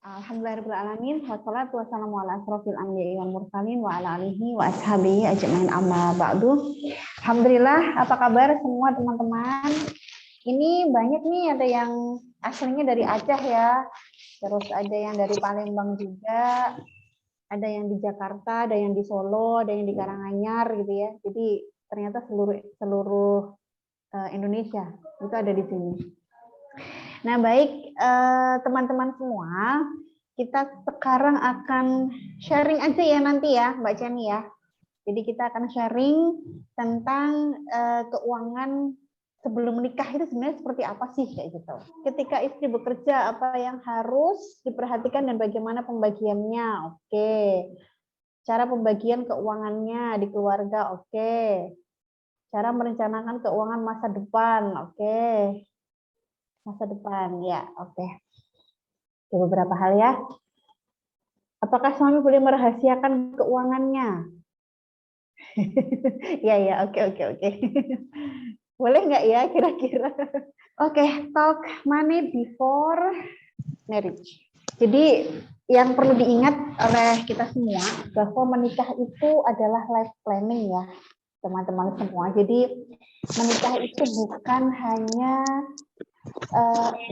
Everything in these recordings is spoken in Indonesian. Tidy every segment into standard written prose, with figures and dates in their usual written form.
Alhamdulillahirrahmanirrahim. Wassalatu wassalamu ala asrofil anbiya'i wal mursalin wa ala alihi wa ashabihi ajma'in amma ba'du. Alhamdulillah, apa kabar semua teman-teman? Ini banyak nih, ada yang aslinya dari Aceh ya, terus ada yang dari Palembang juga, ada yang di Jakarta, ada yang di Solo, ada yang di Karanganyar gitu ya. Jadi ternyata seluruh Indonesia itu ada di sini. Nah, baik teman-teman semua, kita sekarang akan sharing aja ya nanti ya, Mbak Jenny ya. Jadi kita akan sharing tentang keuangan sebelum menikah itu sebenarnya seperti apa sih kayak gitu. Ketika istri bekerja, apa yang harus diperhatikan dan bagaimana pembagiannya? Oke. Cara pembagian keuangannya di keluarga, oke. Cara merencanakan keuangan masa depan, oke. Masa depan, ya, oke. Beberapa hal ya. Apakah suami boleh merahasiakan keuangannya? Ya, oke. Boleh nggak ya kira-kira? Oke, talk money before marriage. Jadi yang perlu diingat oleh kita semua bahwa menikah itu adalah life planning ya, teman-teman semua. Jadi menikah itu bukan hanya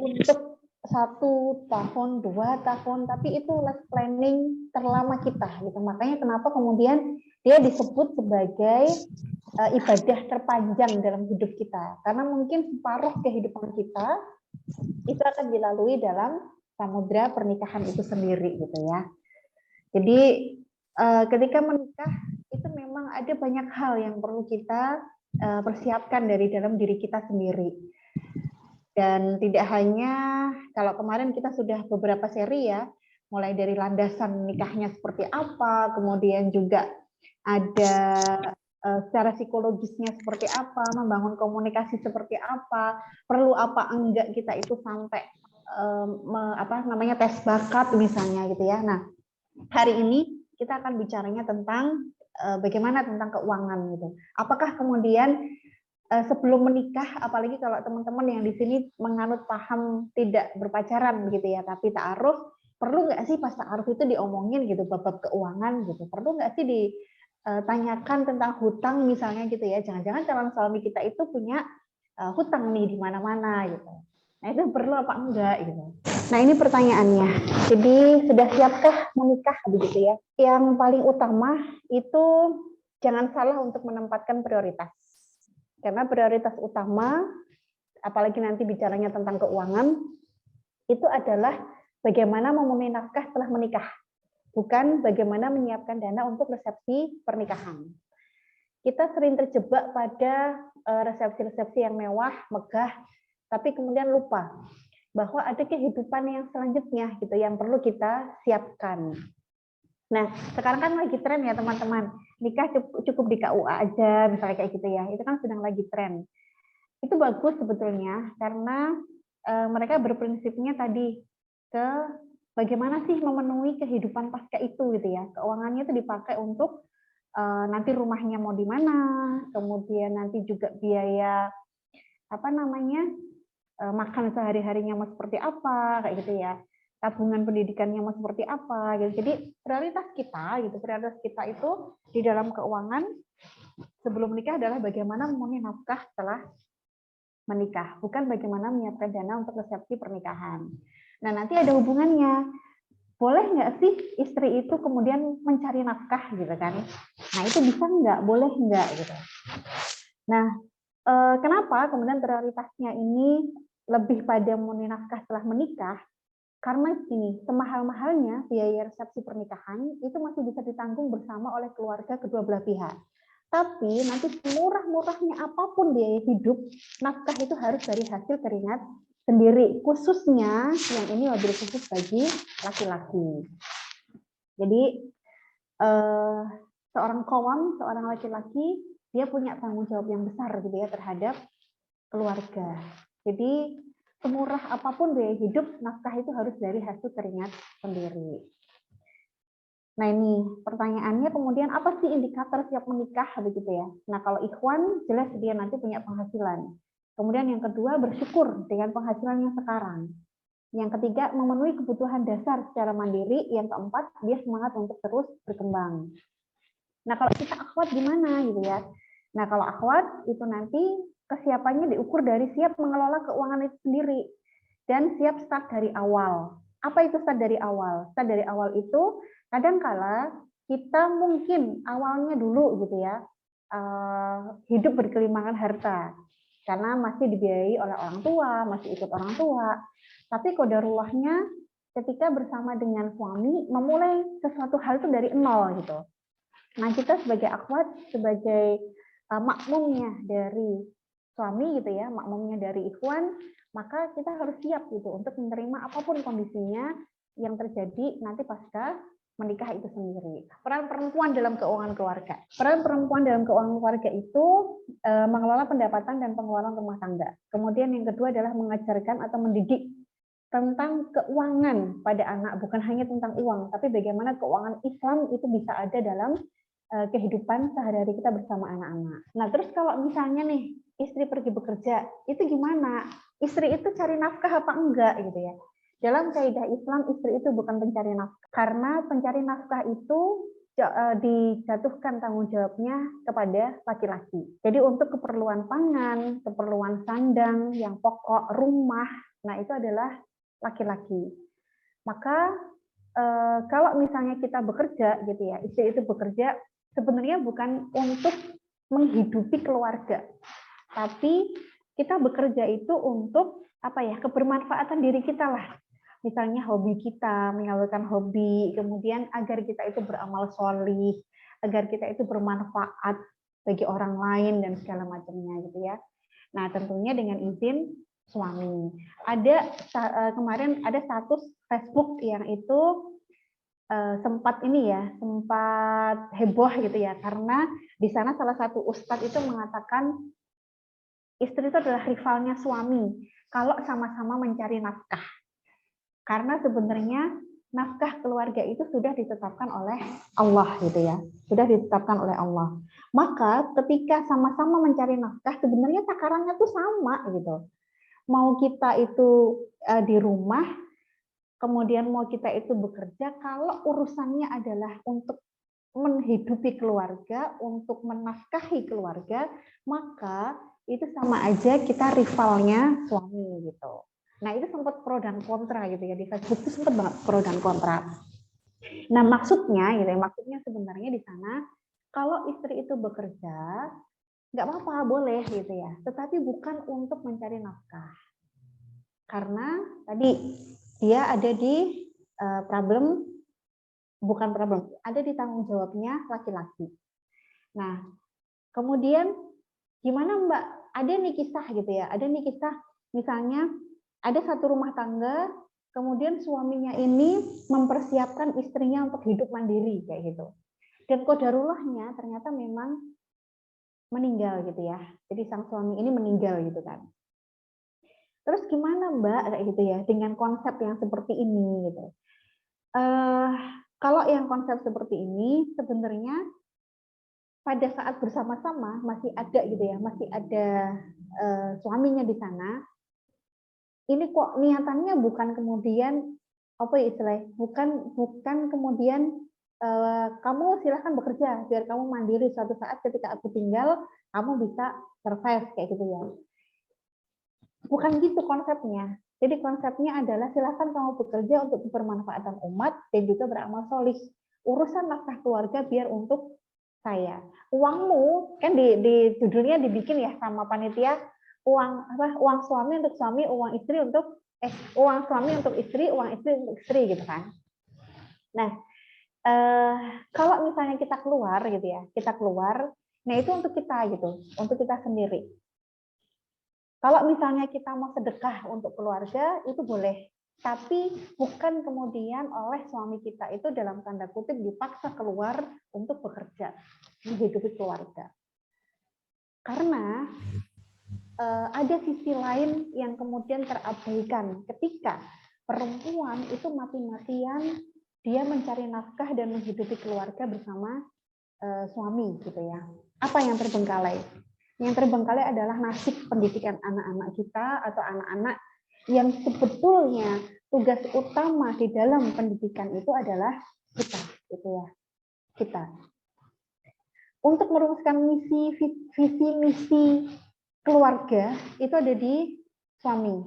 untuk 1 tahun, 2 tahun, tapi itu life planning terlama kita gitu. Makanya kenapa kemudian dia disebut sebagai ibadah terpanjang dalam hidup kita, karena mungkin separuh kehidupan kita itu akan dilalui dalam samudra pernikahan itu sendiri gitu ya. Jadi ketika menikah itu memang ada banyak hal yang perlu kita persiapkan dari dalam diri kita sendiri. Dan tidak hanya, kalau kemarin kita sudah beberapa seri ya, mulai dari landasan nikahnya seperti apa, kemudian juga ada secara psikologisnya seperti apa, membangun komunikasi seperti apa, perlu apa enggak kita itu sampai tes bakat misalnya gitu ya. Nah, hari ini kita akan bicaranya tentang bagaimana tentang keuangan gitu. Apakah kemudian sebelum menikah, apalagi kalau teman-teman yang di sini menganut paham tidak berpacaran gitu ya, tapi ta'aruf, perlu nggak sih pas ta'aruf itu diomongin gitu bab keuangan gitu? Perlu nggak sih ditanyakan tentang hutang misalnya gitu ya? Jangan-jangan calon suami kita itu punya hutang nih di mana-mana gitu. Nah itu perlu apa enggak gitu? Nah ini pertanyaannya. Jadi sudah siapkah menikah begitu ya? Yang paling utama itu jangan salah untuk menempatkan prioritas. Karena prioritas utama, apalagi nanti bicaranya tentang keuangan, itu adalah bagaimana memenuhi nafkah setelah menikah, bukan bagaimana menyiapkan dana untuk resepsi pernikahan. Kita sering terjebak pada resepsi-resepsi yang mewah, megah, tapi kemudian lupa bahwa ada kehidupan yang selanjutnya gitu yang perlu kita siapkan. Nah, sekarang kan lagi tren ya teman-teman, nikah cukup di KUA aja, misalnya kayak gitu ya, itu kan sedang lagi tren. Itu bagus sebetulnya, karena mereka berprinsipnya tadi ke bagaimana sih memenuhi kehidupan pasca itu gitu ya. Keuangannya itu dipakai untuk nanti rumahnya mau di mana, kemudian nanti juga biaya makan sehari-harinya mau seperti apa, kayak gitu ya. Tabungan pendidikannya mau seperti apa gitu. Jadi prioritas kita itu di dalam keuangan sebelum menikah adalah bagaimana memenuhi nafkah setelah menikah, bukan bagaimana menyiapkan dana untuk resepsi pernikahan. Nah, nanti ada hubungannya. Boleh nggak sih istri itu kemudian mencari nafkah gitu kan? Nah, itu bisa nggak? Boleh nggak gitu. Nah, kenapa kemudian prioritasnya ini lebih pada memenuhi nafkah setelah menikah? Karena gini, semahal-mahalnya biaya resepsi pernikahan itu masih bisa ditanggung bersama oleh keluarga kedua belah pihak. Tapi nanti semurah-murahnya apapun biaya hidup, nafkah itu harus dari hasil keringat sendiri. Khususnya yang ini wabil khusus bagi laki-laki. Jadi seorang kaum, seorang laki-laki, dia punya tanggung jawab yang besar gitu ya terhadap keluarga. Jadi semurah apapun biaya hidup, nafkah itu harus dari hasil keringat sendiri. Nah ini pertanyaannya kemudian apa sih indikator siap menikah begitu ya? Nah kalau ikhwan jelas dia nanti punya penghasilan. Kemudian yang kedua bersyukur dengan penghasilan yang sekarang. Yang ketiga, memenuhi kebutuhan dasar secara mandiri. Yang keempat, dia semangat untuk terus berkembang. Nah, kalau kita akhwat gimana gitu ya? Nah, kalau akhwat itu nanti kesiapannya diukur dari siap mengelola keuangan itu sendiri dan siap start dari awal. Apa itu start dari awal? Start dari awal itu kadangkala kita mungkin awalnya dulu gitu ya, hidup berkelimangan harta karena masih dibiayai oleh orang tua, masih ikut orang tua. Tapi qadarullahnya ketika bersama dengan suami memulai sesuatu hal itu dari nol gitu. Nah, kita sebagai akhwat, sebagai makmumnya dari suami gitu ya, makmumnya dari ikhwan, maka kita harus siap gitu untuk menerima apapun kondisinya yang terjadi nanti pasca menikah itu sendiri. Peran perempuan dalam keuangan keluarga. Peran perempuan dalam keuangan keluarga itu mengelola pendapatan dan pengeluaran rumah tangga. Kemudian yang kedua adalah mengajarkan atau mendidik tentang keuangan pada anak, bukan hanya tentang uang, tapi bagaimana keuangan Islam itu bisa ada dalam kehidupan sehari-hari kita bersama anak-anak. Nah, terus kalau misalnya nih istri pergi bekerja, itu gimana? Istri itu cari nafkah apa enggak gitu ya? Dalam kaidah Islam, istri itu bukan pencari nafkah, karena pencari nafkah itu dijatuhkan tanggung jawabnya kepada laki-laki. Jadi untuk keperluan pangan, keperluan sandang yang pokok, rumah, nah itu adalah laki-laki. Maka kalau misalnya kita bekerja gitu ya, istri itu bekerja sebenarnya bukan untuk menghidupi keluarga, tapi kita bekerja itu untuk apa ya, kebermanfaatan diri kita lah. Misalnya hobi kita, menyalurkan hobi, kemudian agar kita itu beramal sholih, agar kita itu bermanfaat bagi orang lain dan segala macamnya gitu ya. Nah, tentunya dengan izin suami. Ada kemarin ada status Facebook yang itu sempat heboh gitu ya, karena di sana salah satu ustadz itu mengatakan istri itu adalah rivalnya suami kalau sama-sama mencari nafkah. Karena sebenarnya nafkah keluarga itu sudah ditetapkan oleh Allah gitu ya. Sudah ditetapkan oleh Allah. Maka ketika sama-sama mencari nafkah sebenarnya takarannya tuh sama gitu. Mau kita itu di rumah, kemudian mau kita itu bekerja, kalau urusannya adalah untuk menghidupi keluarga, untuk menafkahi keluarga, maka itu sama aja kita rivalnya suami gitu. Nah, itu sempat pro dan kontra gitu ya, di Facebook itu sempat banget pro dan kontra. Nah, maksudnya gitu ya, maksudnya sebenarnya di sana kalau istri itu bekerja nggak apa-apa, boleh gitu ya, tetapi bukan untuk mencari nafkah. Karena tadi dia ada di ada di tanggung jawabnya laki-laki. Nah, kemudian gimana Mbak? Ada nih kisah gitu ya, ada nih kisah misalnya ada satu rumah tangga, kemudian suaminya ini mempersiapkan istrinya untuk hidup mandiri kayak gitu. Dan qadarullahnya ternyata memang meninggal gitu ya. Jadi sang suami ini meninggal gitu kan. Terus gimana Mbak kayak gitu ya dengan konsep yang seperti ini gitu. Kalau yang konsep seperti ini sebenarnya pada saat bersama-sama masih ada gitu ya, masih ada suaminya di sana. Ini kok niatannya bukan kemudian apa ya istilahnya, bukan kemudian kamu silahkan bekerja biar kamu mandiri, suatu saat ketika aku tinggal kamu bisa survive kayak gitu ya. Bukan gitu konsepnya. Jadi konsepnya adalah silahkan kamu bekerja untuk kebermanfaatan umat dan juga beramal solih. Urusan nafkah keluarga biar untuk saya. Uangmu kan di judulnya dibikin ya sama panitia, uang suami untuk suami, uang istri untuk uang suami untuk istri, uang istri untuk istri gitu kan. Nah, kalau misalnya kita keluar gitu ya, nah itu untuk kita gitu, untuk kita sendiri. Kalau misalnya kita mau sedekah untuk keluarga itu boleh, tapi bukan kemudian oleh suami kita itu dalam tanda kutip dipaksa keluar untuk bekerja, menghidupi keluarga. Karena ada sisi lain yang kemudian terabaikan ketika perempuan itu mati-matian dia mencari nafkah dan menghidupi keluarga bersama suami gitu ya. Apa yang terbengkalai? Yang terbengkalai adalah nasib pendidikan anak-anak kita atau anak-anak yang sebetulnya tugas utama di dalam pendidikan itu adalah kita, gitu ya. Kita. Untuk merumuskan visi misi keluarga itu ada di suami.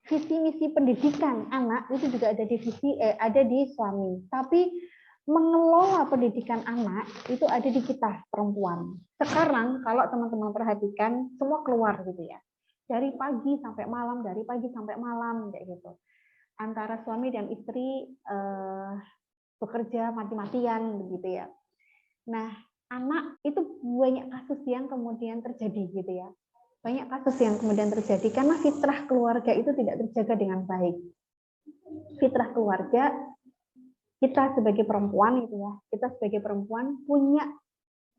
Visi misi pendidikan anak itu juga ada di suami. Tapi mengelola pendidikan anak itu ada di kita perempuan. Sekarang kalau teman-teman perhatikan semua keluar gitu ya. Dari pagi sampai malam, kayak gitu. Antara suami dan istri bekerja mati-matian begitu ya. Nah, anak itu banyak kasus yang kemudian terjadi gitu ya. Banyak kasus yang kemudian terjadi karena fitrah keluarga itu tidak terjaga dengan baik. Fitrah keluarga, kita sebagai perempuan gitu ya, kita sebagai perempuan punya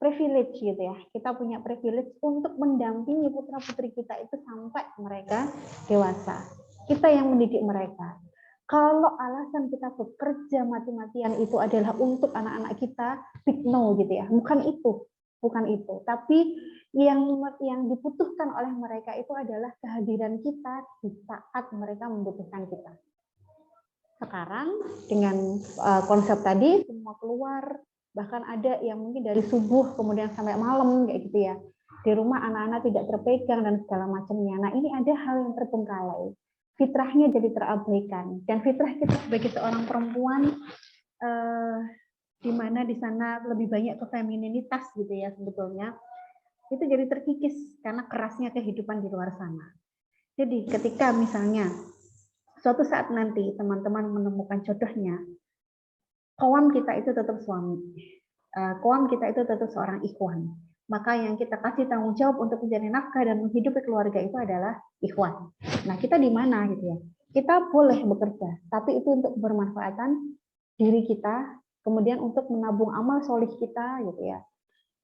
privilege gitu ya. Kita punya privilege untuk mendampingi putra-putri kita itu sampai mereka dewasa. Kita yang mendidik mereka. Kalau alasan kita bekerja mati-matian itu adalah untuk anak-anak kita, big no gitu ya. Bukan itu. Tapi yang dibutuhkan oleh mereka itu adalah kehadiran kita di saat mereka membutuhkan kita. Sekarang dengan konsep tadi semua keluar, bahkan ada yang mungkin dari subuh kemudian sampai malam kayak gitu ya. Di rumah anak-anak tidak terpegang dan segala macamnya. Nah, ini ada hal yang terbengkalai. Fitrahnya jadi terabaikan, dan fitrah kita sebagai seorang perempuan di mana di sana lebih banyak ke femininitas gitu ya sebetulnya, itu jadi terkikis karena kerasnya kehidupan di luar sana. Jadi ketika misalnya suatu saat nanti teman-teman menemukan jodohnya, kawan kita itu tetap suami, kawan kita itu tetap seorang ikhwan. Maka yang kita kasih tanggung jawab untuk mencari nafkah dan menghidupi keluarga itu adalah ikhwan. Nah, kita di mana gitu ya? Kita boleh bekerja, tapi itu untuk bermanfaatan diri kita, kemudian untuk menabung amal solih kita gitu ya.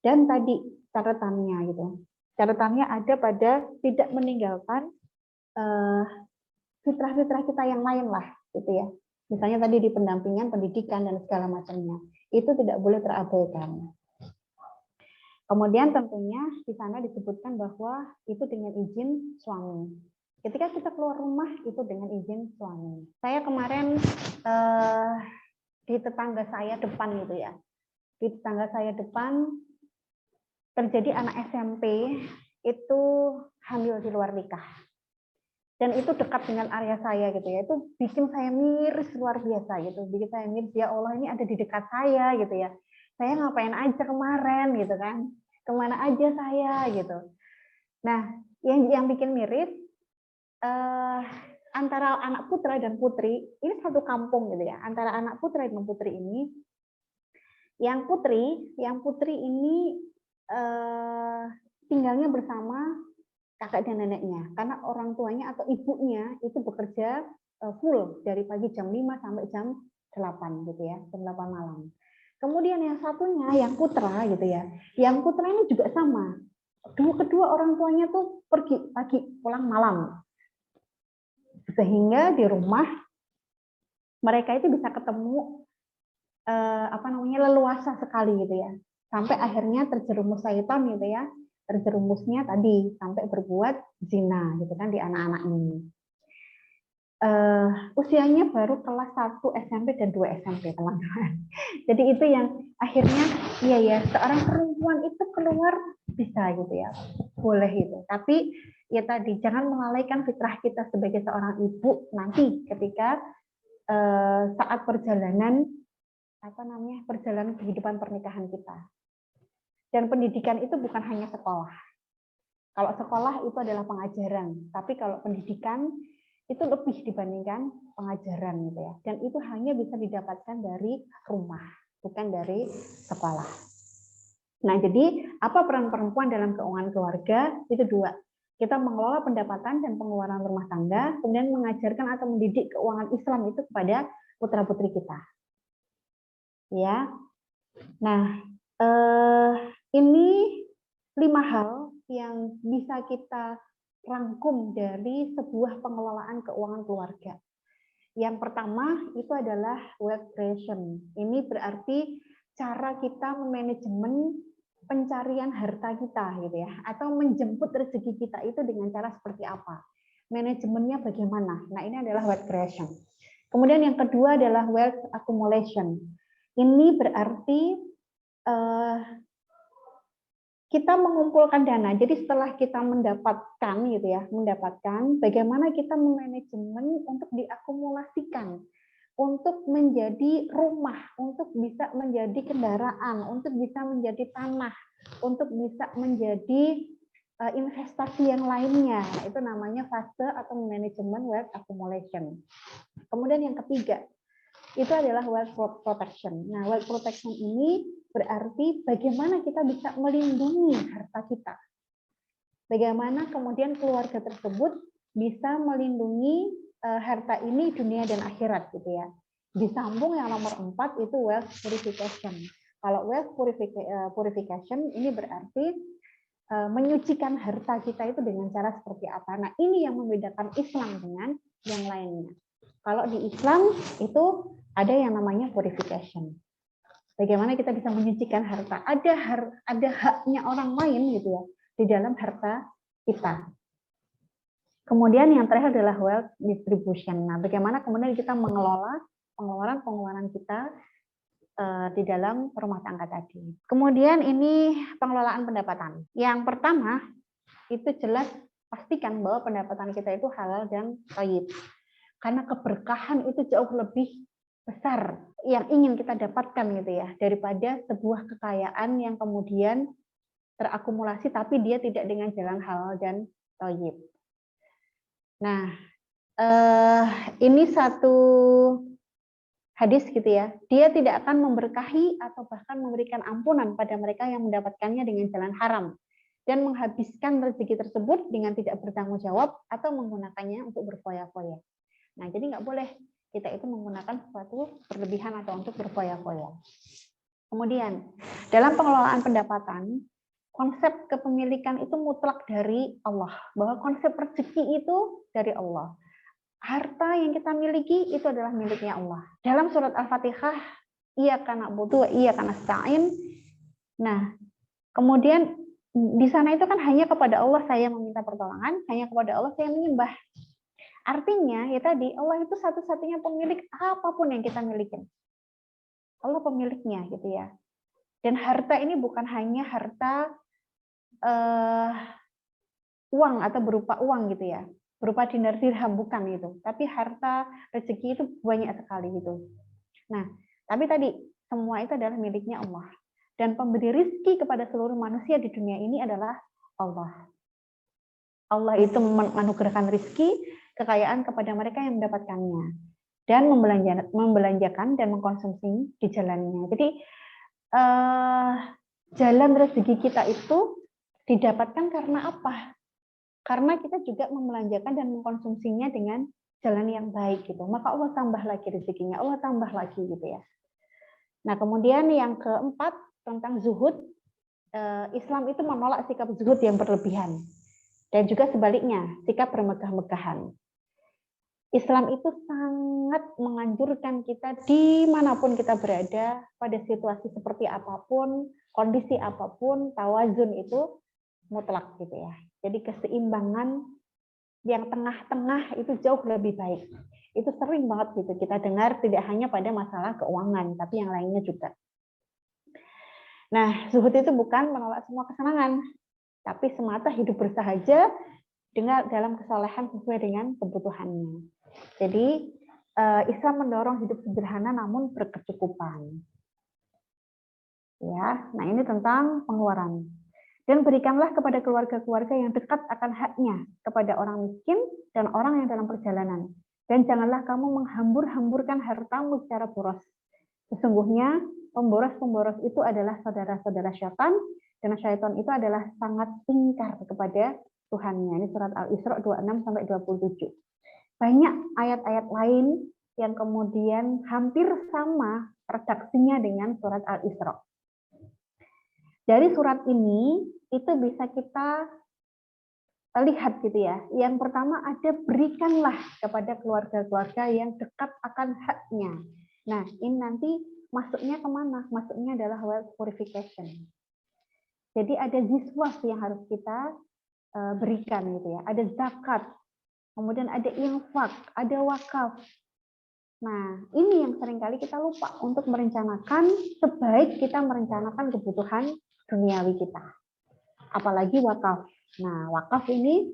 Dan tadi catatannya gitu. Catatannya ada pada tidak meninggalkan fitrah-fitrah kita yang lain lah gitu ya. Misalnya tadi di pendampingan, pendidikan dan segala macamnya. Itu tidak boleh terabaikan. Kemudian tentunya di sana disebutkan bahwa itu dengan izin suami. Ketika kita keluar rumah itu dengan izin suami. Saya kemarin di tetangga saya depan gitu ya. Di tetangga saya depan terjadi anak SMP itu hamil di luar nikah. Dan itu dekat dengan area saya gitu ya. Itu bikin saya miris luar biasa gitu. Bikin saya miris, ya Allah ini ada di dekat saya gitu ya. Saya ngapain aja kemarin gitu kan. Kemana aja saya gitu. Nah, yang bikin miris antara anak putra dan putri, ini satu kampung gitu ya. Antara anak putra dan putri ini, yang putri ini tinggalnya bersama kakak dan neneknya, karena orang tuanya atau ibunya itu bekerja full dari pagi jam 5 sampai jam 8 gitu ya, jam 8 malam. Kemudian yang satunya, yang putra gitu ya, yang putra ini juga sama. Kedua orang tuanya tuh pergi pagi, pulang malam. Sehingga di rumah mereka itu bisa ketemu leluasa sekali gitu ya. Sampai akhirnya terjerumus syaitan gitu ya. Terjerumusnya tadi sampai berbuat zina gitu kan di anak-anak ini. Usianya baru kelas 1 SMP dan 2 SMP teman-teman. Jadi itu yang akhirnya ya seorang perempuan itu keluar bisa gitu ya, boleh itu. Tapi ya tadi jangan melalaikan fitrah kita sebagai seorang ibu nanti ketika saat perjalanan perjalanan kehidupan pernikahan kita. Dan pendidikan itu bukan hanya sekolah. Kalau sekolah itu adalah pengajaran, tapi kalau pendidikan itu lebih dibandingkan pengajaran gitu ya. Dan itu hanya bisa didapatkan dari rumah, bukan dari sekolah. Nah, jadi apa peran perempuan dalam keuangan keluarga? Itu dua. Kita mengelola pendapatan dan pengeluaran rumah tangga, kemudian mengajarkan atau mendidik keuangan Islam itu kepada putra-putri kita. Ya. Nah, ini 5 hal yang bisa kita rangkum dari sebuah pengelolaan keuangan keluarga. Yang pertama itu adalah wealth creation. Ini berarti cara kita memanajemen pencarian harta kita gitu ya, atau menjemput rezeki kita itu dengan cara seperti apa. manajemennya bagaimana. Nah, ini adalah wealth creation. Kemudian yang kedua adalah wealth accumulation. Ini berarti kita mengumpulkan dana. Jadi setelah kita mendapatkan gitu ya, mendapatkan bagaimana kita memanajemen untuk diakumulasikan, untuk menjadi rumah, untuk bisa menjadi kendaraan, untuk bisa menjadi tanah, untuk bisa menjadi investasi yang lainnya. Nah, itu namanya fase atau manajemen wealth accumulation. Kemudian yang ketiga, itu adalah wealth protection. Nah, wealth protection ini berarti bagaimana kita bisa melindungi harta kita. Bagaimana kemudian keluarga tersebut bisa melindungi harta ini dunia dan akhirat gitu ya. Disambung yang nomor 4 itu wealth purification. Kalau wealth purification ini berarti menyucikan harta kita itu dengan cara seperti apa. Nah, ini yang membedakan Islam dengan yang lainnya. Kalau di Islam itu ada yang namanya purification. Bagaimana kita bisa menyucikan harta? Ada haknya orang lain gitu ya di dalam harta kita. Kemudian yang terakhir adalah wealth distribution. Nah, bagaimana kemudian kita mengelola pengeluaran kita di dalam rumah tangga tadi. Kemudian ini pengelolaan pendapatan. Yang pertama itu jelas pastikan bahwa pendapatan kita itu halal dan thayyib. Karena keberkahan itu jauh lebih besar yang ingin kita dapatkan gitu ya daripada sebuah kekayaan yang kemudian terakumulasi tapi dia tidak dengan jalan halal dan thayyib. Nah, ini satu hadis gitu ya. Dia tidak akan memberkahi atau bahkan memberikan ampunan pada mereka yang mendapatkannya dengan jalan haram dan menghabiskan rezeki tersebut dengan tidak bertanggung jawab atau menggunakannya untuk berfoya-foya. Nah, jadi nggak boleh kita itu menggunakan sesuatu berlebihan atau untuk berfoya-foya. Kemudian, dalam pengelolaan pendapatan, konsep kepemilikan itu mutlak dari Allah. Bahwa konsep rezeki itu dari Allah. Harta yang kita miliki itu adalah miliknya Allah. Dalam surat Al-Fatihah, iyyaka na'budu wa iyyaka nasta'in. Nah, kemudian di sana itu kan hanya kepada Allah saya meminta pertolongan, hanya kepada Allah saya menyembah. Artinya ya tadi Allah itu satu-satunya pemilik apapun yang kita miliki. Allah pemiliknya gitu ya. Dan harta ini bukan hanya harta uang atau berupa uang gitu ya, berupa dinar dirham bukan itu. Tapi harta rezeki itu banyak sekali gitu. Nah, tapi tadi semua itu adalah miliknya Allah. Dan pemberi rizki kepada seluruh manusia di dunia ini adalah Allah. Allah itu menganugerahkan rizki, kekayaan kepada mereka yang mendapatkannya dan membelanjakan dan mengkonsumsi di jalannya. Jadi jalan rezeki kita itu didapatkan karena apa? Karena kita juga membelanjakan dan mengkonsumsinya dengan jalan yang baik gitu. Maka Allah tambah lagi rezekinya, Allah tambah lagi gitu ya. Nah, kemudian yang keempat tentang zuhud, Islam itu menolak sikap zuhud yang berlebihan. Dan juga sebaliknya, sikap bermegah-megahan. Islam itu sangat menganjurkan kita dimanapun kita berada, pada situasi seperti apapun, kondisi apapun, tawazun itu mutlak gitu ya. Jadi keseimbangan yang tengah-tengah itu jauh lebih baik. Itu sering banget gitu kita dengar, tidak hanya pada masalah keuangan, tapi yang lainnya juga. Nah, zuhud itu bukan menolak semua kesenangan, tapi semata hidup bersahaja dengan dalam kesalehan sesuai dengan kebutuhannya. Jadi Islam mendorong hidup sederhana namun berkecukupan. Ya, nah ini tentang pengeluaran. Dan berikanlah kepada keluarga-keluarga yang dekat akan haknya kepada orang miskin dan orang yang dalam perjalanan. Dan janganlah kamu menghambur-hamburkan hartamu secara boros. Sesungguhnya pemboros-pemboros itu adalah saudara-saudara syaitan, dan syaitan itu adalah sangat ingkar kepada Tuhannya. Ini surat Al-Isra 26-27. Banyak ayat-ayat lain yang kemudian hampir sama redaksinya dengan surat Al-Isra. Dari surat ini itu bisa kita lihat gitu ya. Yang pertama ada berikanlah kepada keluarga-keluarga yang dekat akan haknya. Nah, ini nanti masuknya kemana? Masuknya adalah wealth purification. Jadi ada ziswaf yang harus kita berikan gitu ya. Ada zakat. kemudian ada infak, ada wakaf. Nah, ini yang seringkali kita lupa untuk merencanakan sebaik kita merencanakan kebutuhan duniawi kita. Apalagi wakaf. Nah, wakaf ini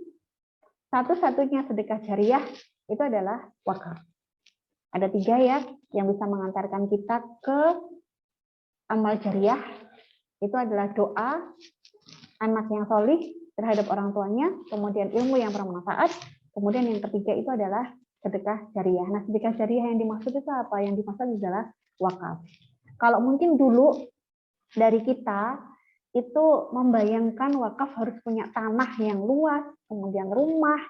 satu-satunya sedekah jariah itu adalah wakaf. Ada 3 ya yang bisa mengantarkan kita ke amal jariah. Itu adalah doa, anak yang solih terhadap orang tuanya, kemudian ilmu yang bermanfaat, kemudian yang ketiga itu adalah sedekah jariah. Nah, sedekah jariah yang dimaksud itu apa? Yang dimaksud adalah wakaf. Kalau mungkin dulu dari kita itu membayangkan wakaf harus punya tanah yang luas, kemudian rumah,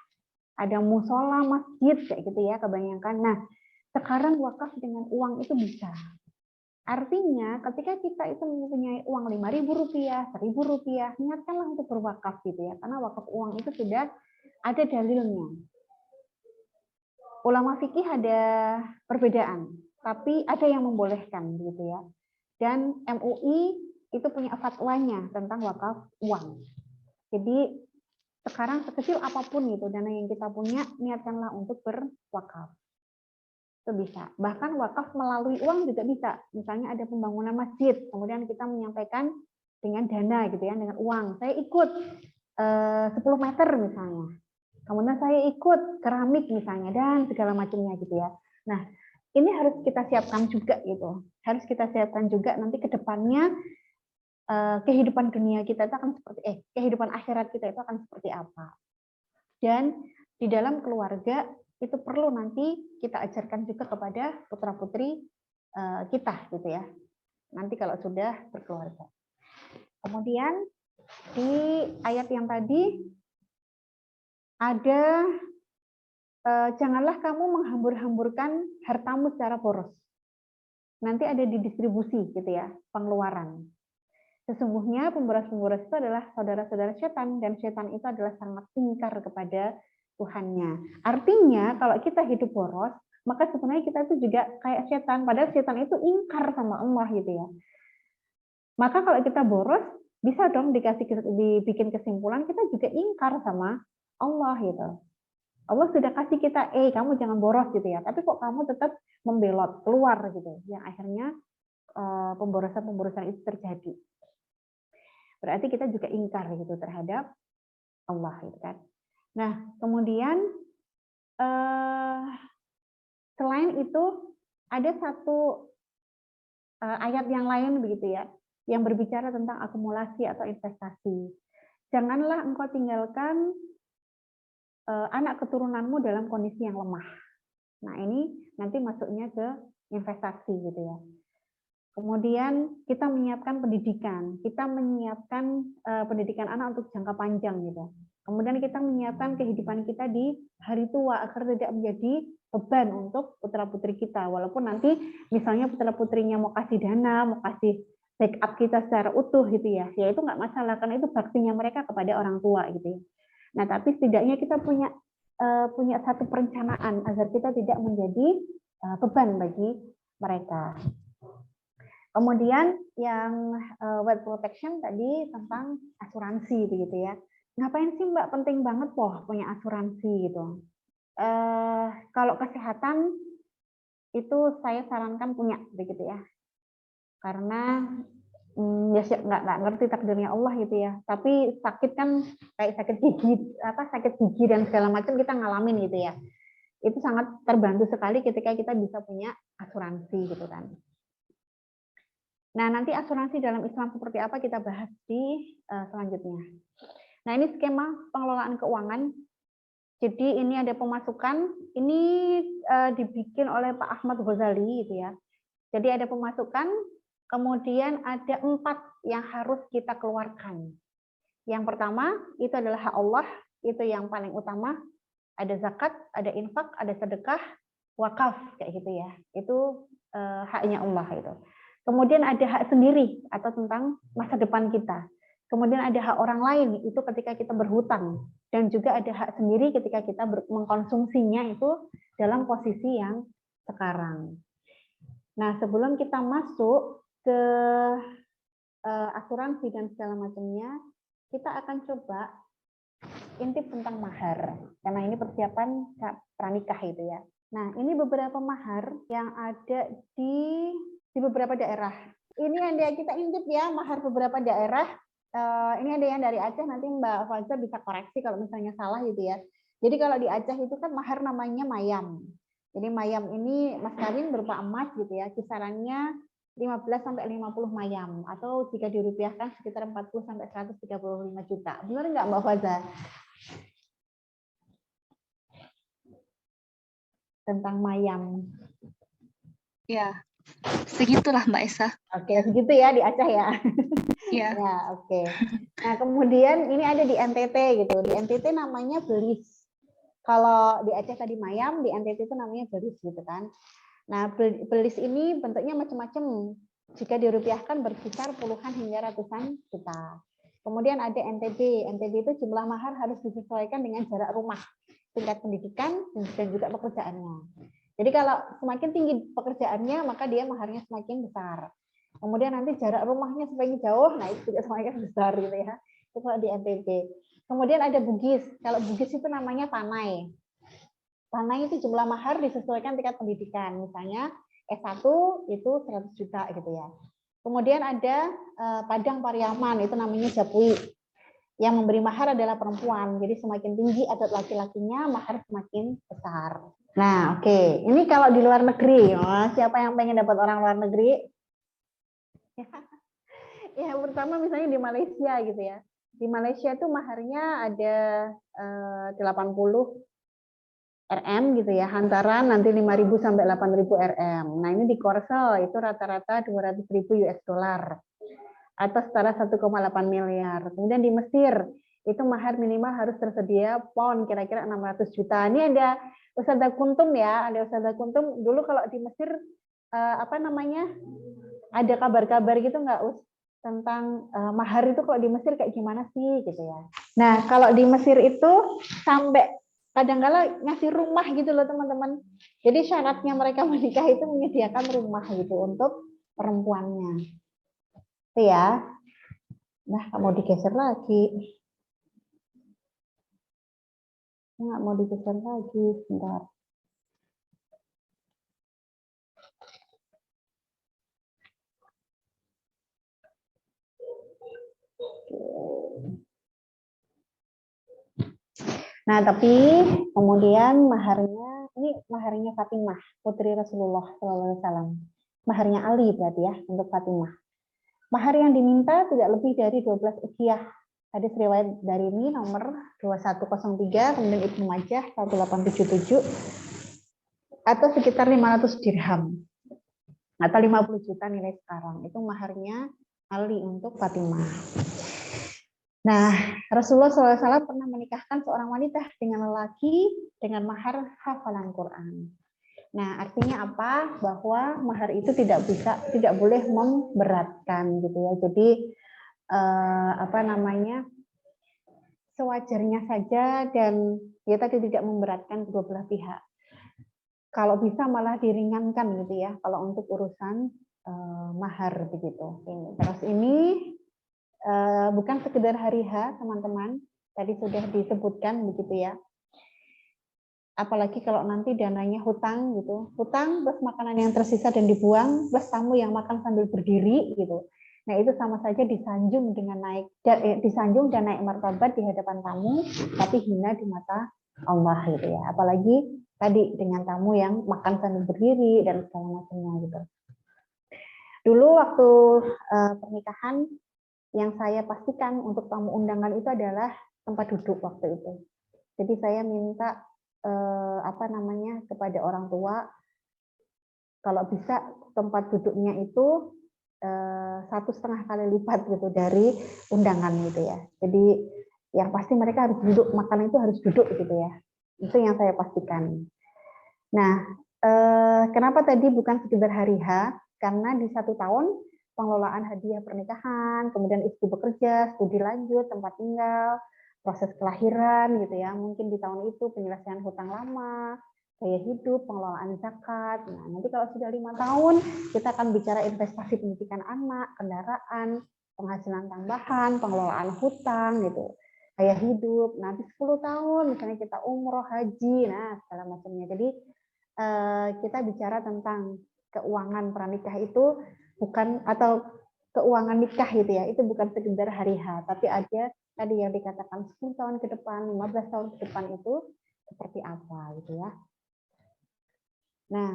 ada musola, masjid, kayak gitu ya, kebanyakan. Nah, sekarang wakaf dengan uang itu bisa. Artinya, ketika kita itu mempunyai uang Rp5.000, Rp1.000, niatkanlah untuk berwakaf gitu ya, karena wakaf uang itu sudah ada dalilnya. Ulama fikih ada perbedaan, tapi ada yang membolehkan gitu ya. Dan MUI itu punya fatwanya tentang wakaf uang. Jadi sekarang sekecil apapun itu dana yang kita punya, niatkanlah untuk berwakaf. Itu bisa. Bahkan wakaf melalui uang juga bisa. Misalnya ada pembangunan masjid, kemudian kita menyampaikan dengan dana gitu ya, dengan uang. Saya ikut 10 meter misalnya. Kemudian saya ikut keramik misalnya dan segala macamnya gitu ya. Nah, ini harus kita siapkan juga gitu. Harus kita siapkan juga nanti ke depannya kehidupan dunia kita itu akan seperti kehidupan akhirat kita itu akan seperti apa. Dan di dalam keluarga itu perlu nanti kita ajarkan juga kepada putra-putri kita gitu ya. Nanti kalau sudah berkeluarga. Kemudian di ayat yang tadi ada janganlah kamu menghambur-hamburkan hartamu secara boros. Nanti ada di distribusi gitu ya, pengeluaran. Sesungguhnya pemboros-pemboros itu adalah saudara-saudara setan, dan setan itu adalah sangat ingkar kepada Tuhannya. Artinya kalau kita hidup boros, maka sebenarnya kita itu juga kayak setan, padahal setan itu ingkar sama Allah gitu ya. Maka kalau kita boros, bisa dong dibikin kesimpulan kita juga ingkar sama Allah gitu. Allah sudah kasih kita, kamu jangan boros gitu ya, tapi kok kamu tetap membelot keluar gitu, yang akhirnya pemborosan-pemborosan itu terjadi. Berarti kita juga ingkar gitu terhadap Allah gitu kan. Nah, kemudian selain itu ada satu ayat yang lain begitu ya, yang berbicara tentang akumulasi atau investasi. Janganlah engkau tinggalkan anak keturunanmu dalam kondisi yang lemah. Nah, ini nanti masuknya ke investasi gitu ya. Kemudian kita menyiapkan pendidikan, kita menyiapkan pendidikan anak untuk jangka panjang gitu. Kemudian kita menyiapkan kehidupan kita di hari tua agar tidak menjadi beban untuk putra-putri kita. Walaupun nanti misalnya putra-putrinya mau kasih dana, mau kasih backup kita secara utuh gitu ya, ya itu nggak masalah karena itu baktinya mereka kepada orang tua gitu ya. Nah, tapi setidaknya kita punya satu perencanaan agar kita tidak menjadi beban bagi mereka. Kemudian yang wealth protection tadi tentang asuransi begitu ya. Ngapain sih Mbak penting banget punya asuransi gitu. Kalau kesehatan itu saya sarankan punya begitu ya. Karena ya nggak ngerti takdirnya Allah gitu ya. Tapi sakit kan kayak sakit gigi dan segala macam kita ngalamin gitu ya. Itu sangat terbantu sekali ketika kita bisa punya asuransi gitu kan. Nah, nanti asuransi dalam Islam seperti apa kita bahas di selanjutnya. Nah, ini skema pengelolaan keuangan. Jadi ini ada pemasukan, ini dibikin oleh Pak Ahmad Ghazali gitu ya. Jadi ada pemasukan, kemudian ada 4 yang harus kita keluarkan. Yang pertama itu adalah hak Allah, itu yang paling utama. Ada zakat, ada infak, ada sedekah, wakaf kayak gitu ya. Itu haknya Allah itu. Kemudian ada hak sendiri atau tentang masa depan kita. Kemudian ada hak orang lain, itu ketika kita berhutang. Dan juga ada hak sendiri ketika kita mengkonsumsinya itu dalam posisi yang sekarang. Nah, sebelum kita masuk ke asuransi dan segala macamnya, kita akan coba intip tentang mahar, karena ini persiapan pranikah itu ya. Nah, ini beberapa mahar yang ada di beberapa daerah. Ini yang kita intip ya, mahar beberapa daerah. Ini ada yang dari Aceh, nanti Mbak Faza bisa koreksi kalau misalnya salah gitu ya. Jadi kalau di Aceh itu kan mahar namanya mayam. Jadi mayam ini mas kawin berupa emas gitu ya, kisarannya 15 sampai 50 mayam, atau jika dirupiahkan sekitar 40 sampai 135 juta. Benar nggak Mbak Faza? Tentang mayam. Ya, segitulah Mbak Esa. Oke, segitu ya di Aceh ya. Ya. Ya, oke. Nah, kemudian ini ada di NTT gitu. Di NTT namanya belis. Kalau di Aceh tadi mayam, di NTT itu namanya belis gitu kan. Nah, belis ini bentuknya macam-macam. Jika dirupiahkan berkisar puluhan hingga ratusan juta. Kemudian ada NTB. NTB itu jumlah mahar harus disesuaikan dengan jarak rumah, tingkat pendidikan, dan juga pekerjaannya. Jadi kalau semakin tinggi pekerjaannya, maka dia maharnya semakin besar. Kemudian nanti jarak rumahnya semakin jauh, nah itu juga semakin besar gitu ya. Itu kalau di NTB. Kemudian ada Bugis. Kalau Bugis itu namanya Panai. Panai itu jumlah mahar disesuaikan tingkat pendidikan. Misalnya S1 itu 100 juta gitu ya. Kemudian ada Padang Pariaman, itu namanya Japui. Yang memberi mahar adalah perempuan. Jadi semakin tinggi adat laki-lakinya, mahar semakin besar. Nah, oke. Ini kalau di luar negeri. Oh, siapa yang pengen dapat orang luar negeri? Ya, pertama misalnya di Malaysia gitu ya. Di Malaysia tuh maharnya ada 80 RM gitu ya, hantaran nanti 5.000 sampai 8.000 RM. Nah, ini di Korsel itu rata-rata 200.000 US dollar atau setara 1,8 miliar. Kemudian di Mesir itu mahar minimal harus tersedia pound kira-kira 600 juta. Ini ada Ustazah Kuntum ya, ada Ustazah Kuntum. Dulu kalau di Mesir apa namanya? Ada kabar-kabar gitu nggak tentang mahar itu kalau di Mesir kayak gimana sih gitu ya. Nah, kalau di Mesir itu sampai kadang-kala ngasih rumah gitu loh teman-teman. Jadi syaratnya mereka menikah itu menyediakan rumah gitu untuk perempuannya. Itu ya. Nah, nggak mau digeser lagi. Nggak mau digeser lagi. Sebentar. Nah, tapi kemudian maharnya, ini maharnya Fatimah, putri Rasulullah SAW. Maharnya Ali berarti ya, untuk Fatimah. Mahar yang diminta tidak lebih dari 12 ukiah. Hadis riwayat dari ini nomor 2103, kemudian Ibnu Majah 1877, atau sekitar 500 dirham. Atau 50 juta nilai sekarang. Itu maharnya Ali untuk Fatimah. Nah, Rasulullah SAW pernah menikahkan seorang wanita dengan lelaki dengan mahar hafalan Quran. Nah, artinya apa? Bahwa mahar itu tidak boleh memberatkan gitu ya. Jadi apa namanya? Sewajarnya saja dan ya tadi tidak memberatkan kedua belah pihak. Kalau bisa malah diringankan gitu ya. Kalau untuk urusan mahar begitu. Terus ini bukan sekedar hari H, teman-teman. Tadi sudah disebutkan begitu ya. Apalagi kalau nanti dananya hutang gitu. Hutang plus makanan yang tersisa dan dibuang plus tamu yang makan sambil berdiri gitu. Nah, itu sama saja disanjung dengan disanjung dan naik martabat di hadapan tamu, tapi hina di mata Allah gitu ya. Apalagi tadi dengan tamu yang makan sambil berdiri dan segala macamnya gitu. Dulu waktu pernikahan yang saya pastikan untuk tamu undangan itu adalah tempat duduk waktu itu. Jadi saya minta apa namanya kepada orang tua kalau bisa tempat duduknya itu 1,5 kali lipat gitu dari undangan gitu ya. Jadi yang pasti mereka harus duduk, makan itu harus duduk gitu ya. Itu yang saya pastikan. Nah, kenapa tadi bukan sekedar hari H? Karena di 1 tahun pengelolaan hadiah pernikahan, kemudian istri bekerja, studi lanjut, tempat tinggal, proses kelahiran gitu ya. Mungkin di tahun itu penyelesaian hutang lama, gaya hidup, pengelolaan zakat. Nah, nanti kalau sudah 5 tahun, kita akan bicara investasi pendidikan anak, kendaraan, penghasilan tambahan, pengelolaan hutang gitu. gaya hidup, nanti 10 tahun misalnya kita umroh, haji, nah segala macamnya. Jadi kita bicara tentang keuangan pranikah itu bukan, atau keuangan nikah gitu ya, itu bukan sekedar hari H, tapi ada tadi yang dikatakan 10 tahun ke depan, 15 tahun ke depan itu seperti apa gitu ya. Nah,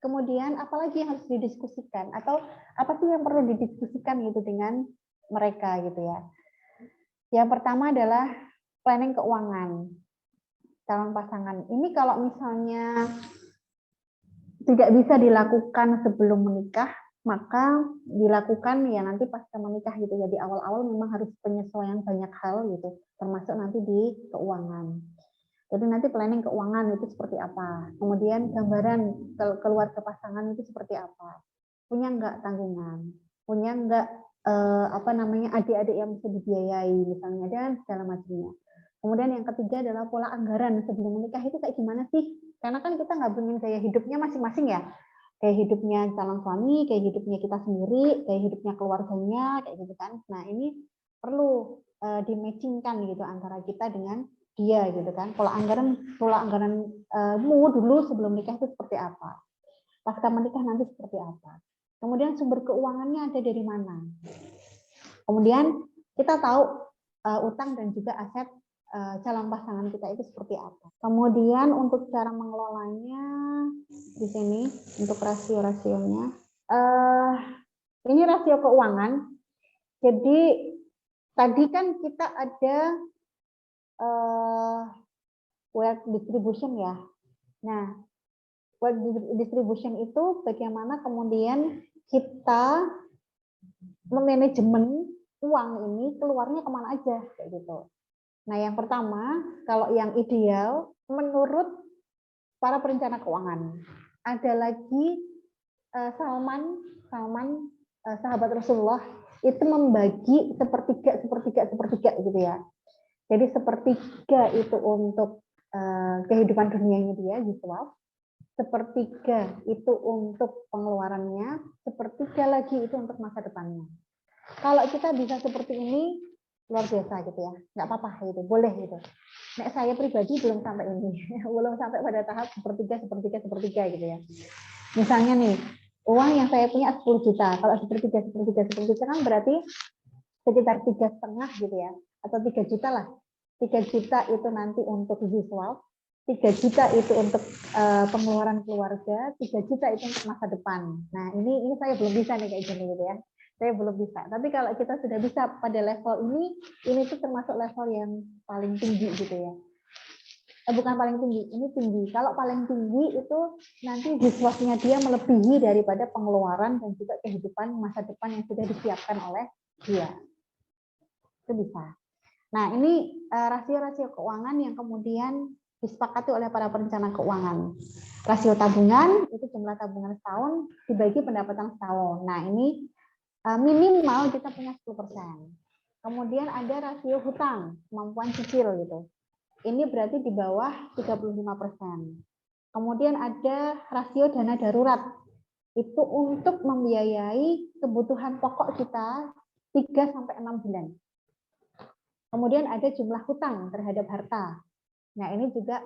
kemudian apalagi yang harus didiskusikan atau apa sih yang perlu didiskusikan gitu dengan mereka gitu ya. Yang pertama adalah planning keuangan calon pasangan. Ini kalau misalnya tidak bisa dilakukan sebelum menikah, maka dilakukan ya nanti pasca menikah gitu ya. Di awal-awal memang harus penyesuaian banyak hal gitu, termasuk nanti di keuangan. Jadi nanti planning keuangan itu seperti apa. Kemudian gambaran keluarga pasangan itu seperti apa. Punya enggak tanggungan, punya enggak adik-adik yang bisa dibiayai misalnya, dan segala macamnya. Kemudian yang ketiga adalah pola anggaran sebelum menikah itu kayak gimana sih? Karena kan kita nggak punya gaya hidupnya masing-masing ya. Kayak hidupnya calon suami, kayak hidupnya kita sendiri, kayak hidupnya keluarganya, kayak gitu kan. Nah ini perlu di-matchingkan gitu antara kita dengan dia gitu kan. Pola anggaranmu dulu sebelum nikah itu seperti apa? Pasca menikah nanti seperti apa? Kemudian sumber keuangannya ada dari mana? Kemudian kita tahu utang dan juga aset calon pasangan kita itu seperti apa. Kemudian untuk cara mengelolanya di sini untuk rasio-rasionya. Ini rasio keuangan. Jadi tadi kan kita ada wealth distribution ya. Nah, wealth distribution itu bagaimana kemudian kita memanajemen uang ini keluarnya kemana aja kayak gitu. Nah, yang pertama, kalau yang ideal menurut para perencana keuangan, ada lagi Salman sahabat Rasulullah itu membagi sepertiga gitu ya. Jadi sepertiga itu untuk kehidupan dunianya dia, Yusuf. Sepertiga itu untuk pengeluarannya, sepertiga lagi itu untuk masa depannya. Kalau kita bisa seperti ini, luar biasa gitu ya, nggak apa-apa gitu, boleh gitu. Nek saya pribadi belum sampai ini, belum sampai pada tahap sepertiga gitu ya. Misalnya nih, uang yang saya punya 10 juta, kalau sepertiga kan berarti sekitar 3,5 gitu ya, atau 3 juta lah. 3 juta itu nanti untuk visual, 3 juta itu untuk pengeluaran keluarga, 3 juta itu untuk masa depan. Nah ini saya belum bisa nih kayak gini gitu ya. Saya belum bisa. Tapi kalau kita sudah bisa pada level ini tuh termasuk level yang paling tinggi gitu ya. Bukan paling tinggi, ini tinggi. Kalau paling tinggi itu nanti visualnya dia melebihi daripada pengeluaran dan juga kehidupan masa depan yang sudah disiapkan oleh dia. Itu bisa. Nah ini rasio-rasio keuangan yang kemudian disepakati oleh para perencana keuangan. Rasio tabungan itu jumlah tabungan setahun dibagi pendapatan setahun. Nah ini minimal kita punya 10%. Kemudian ada rasio hutang, kemampuan cicil gitu. Ini berarti di bawah 35%. Kemudian ada rasio dana darurat. Itu untuk membiayai kebutuhan pokok kita 3-6 bulan. Kemudian ada jumlah hutang terhadap harta. Nah, ini juga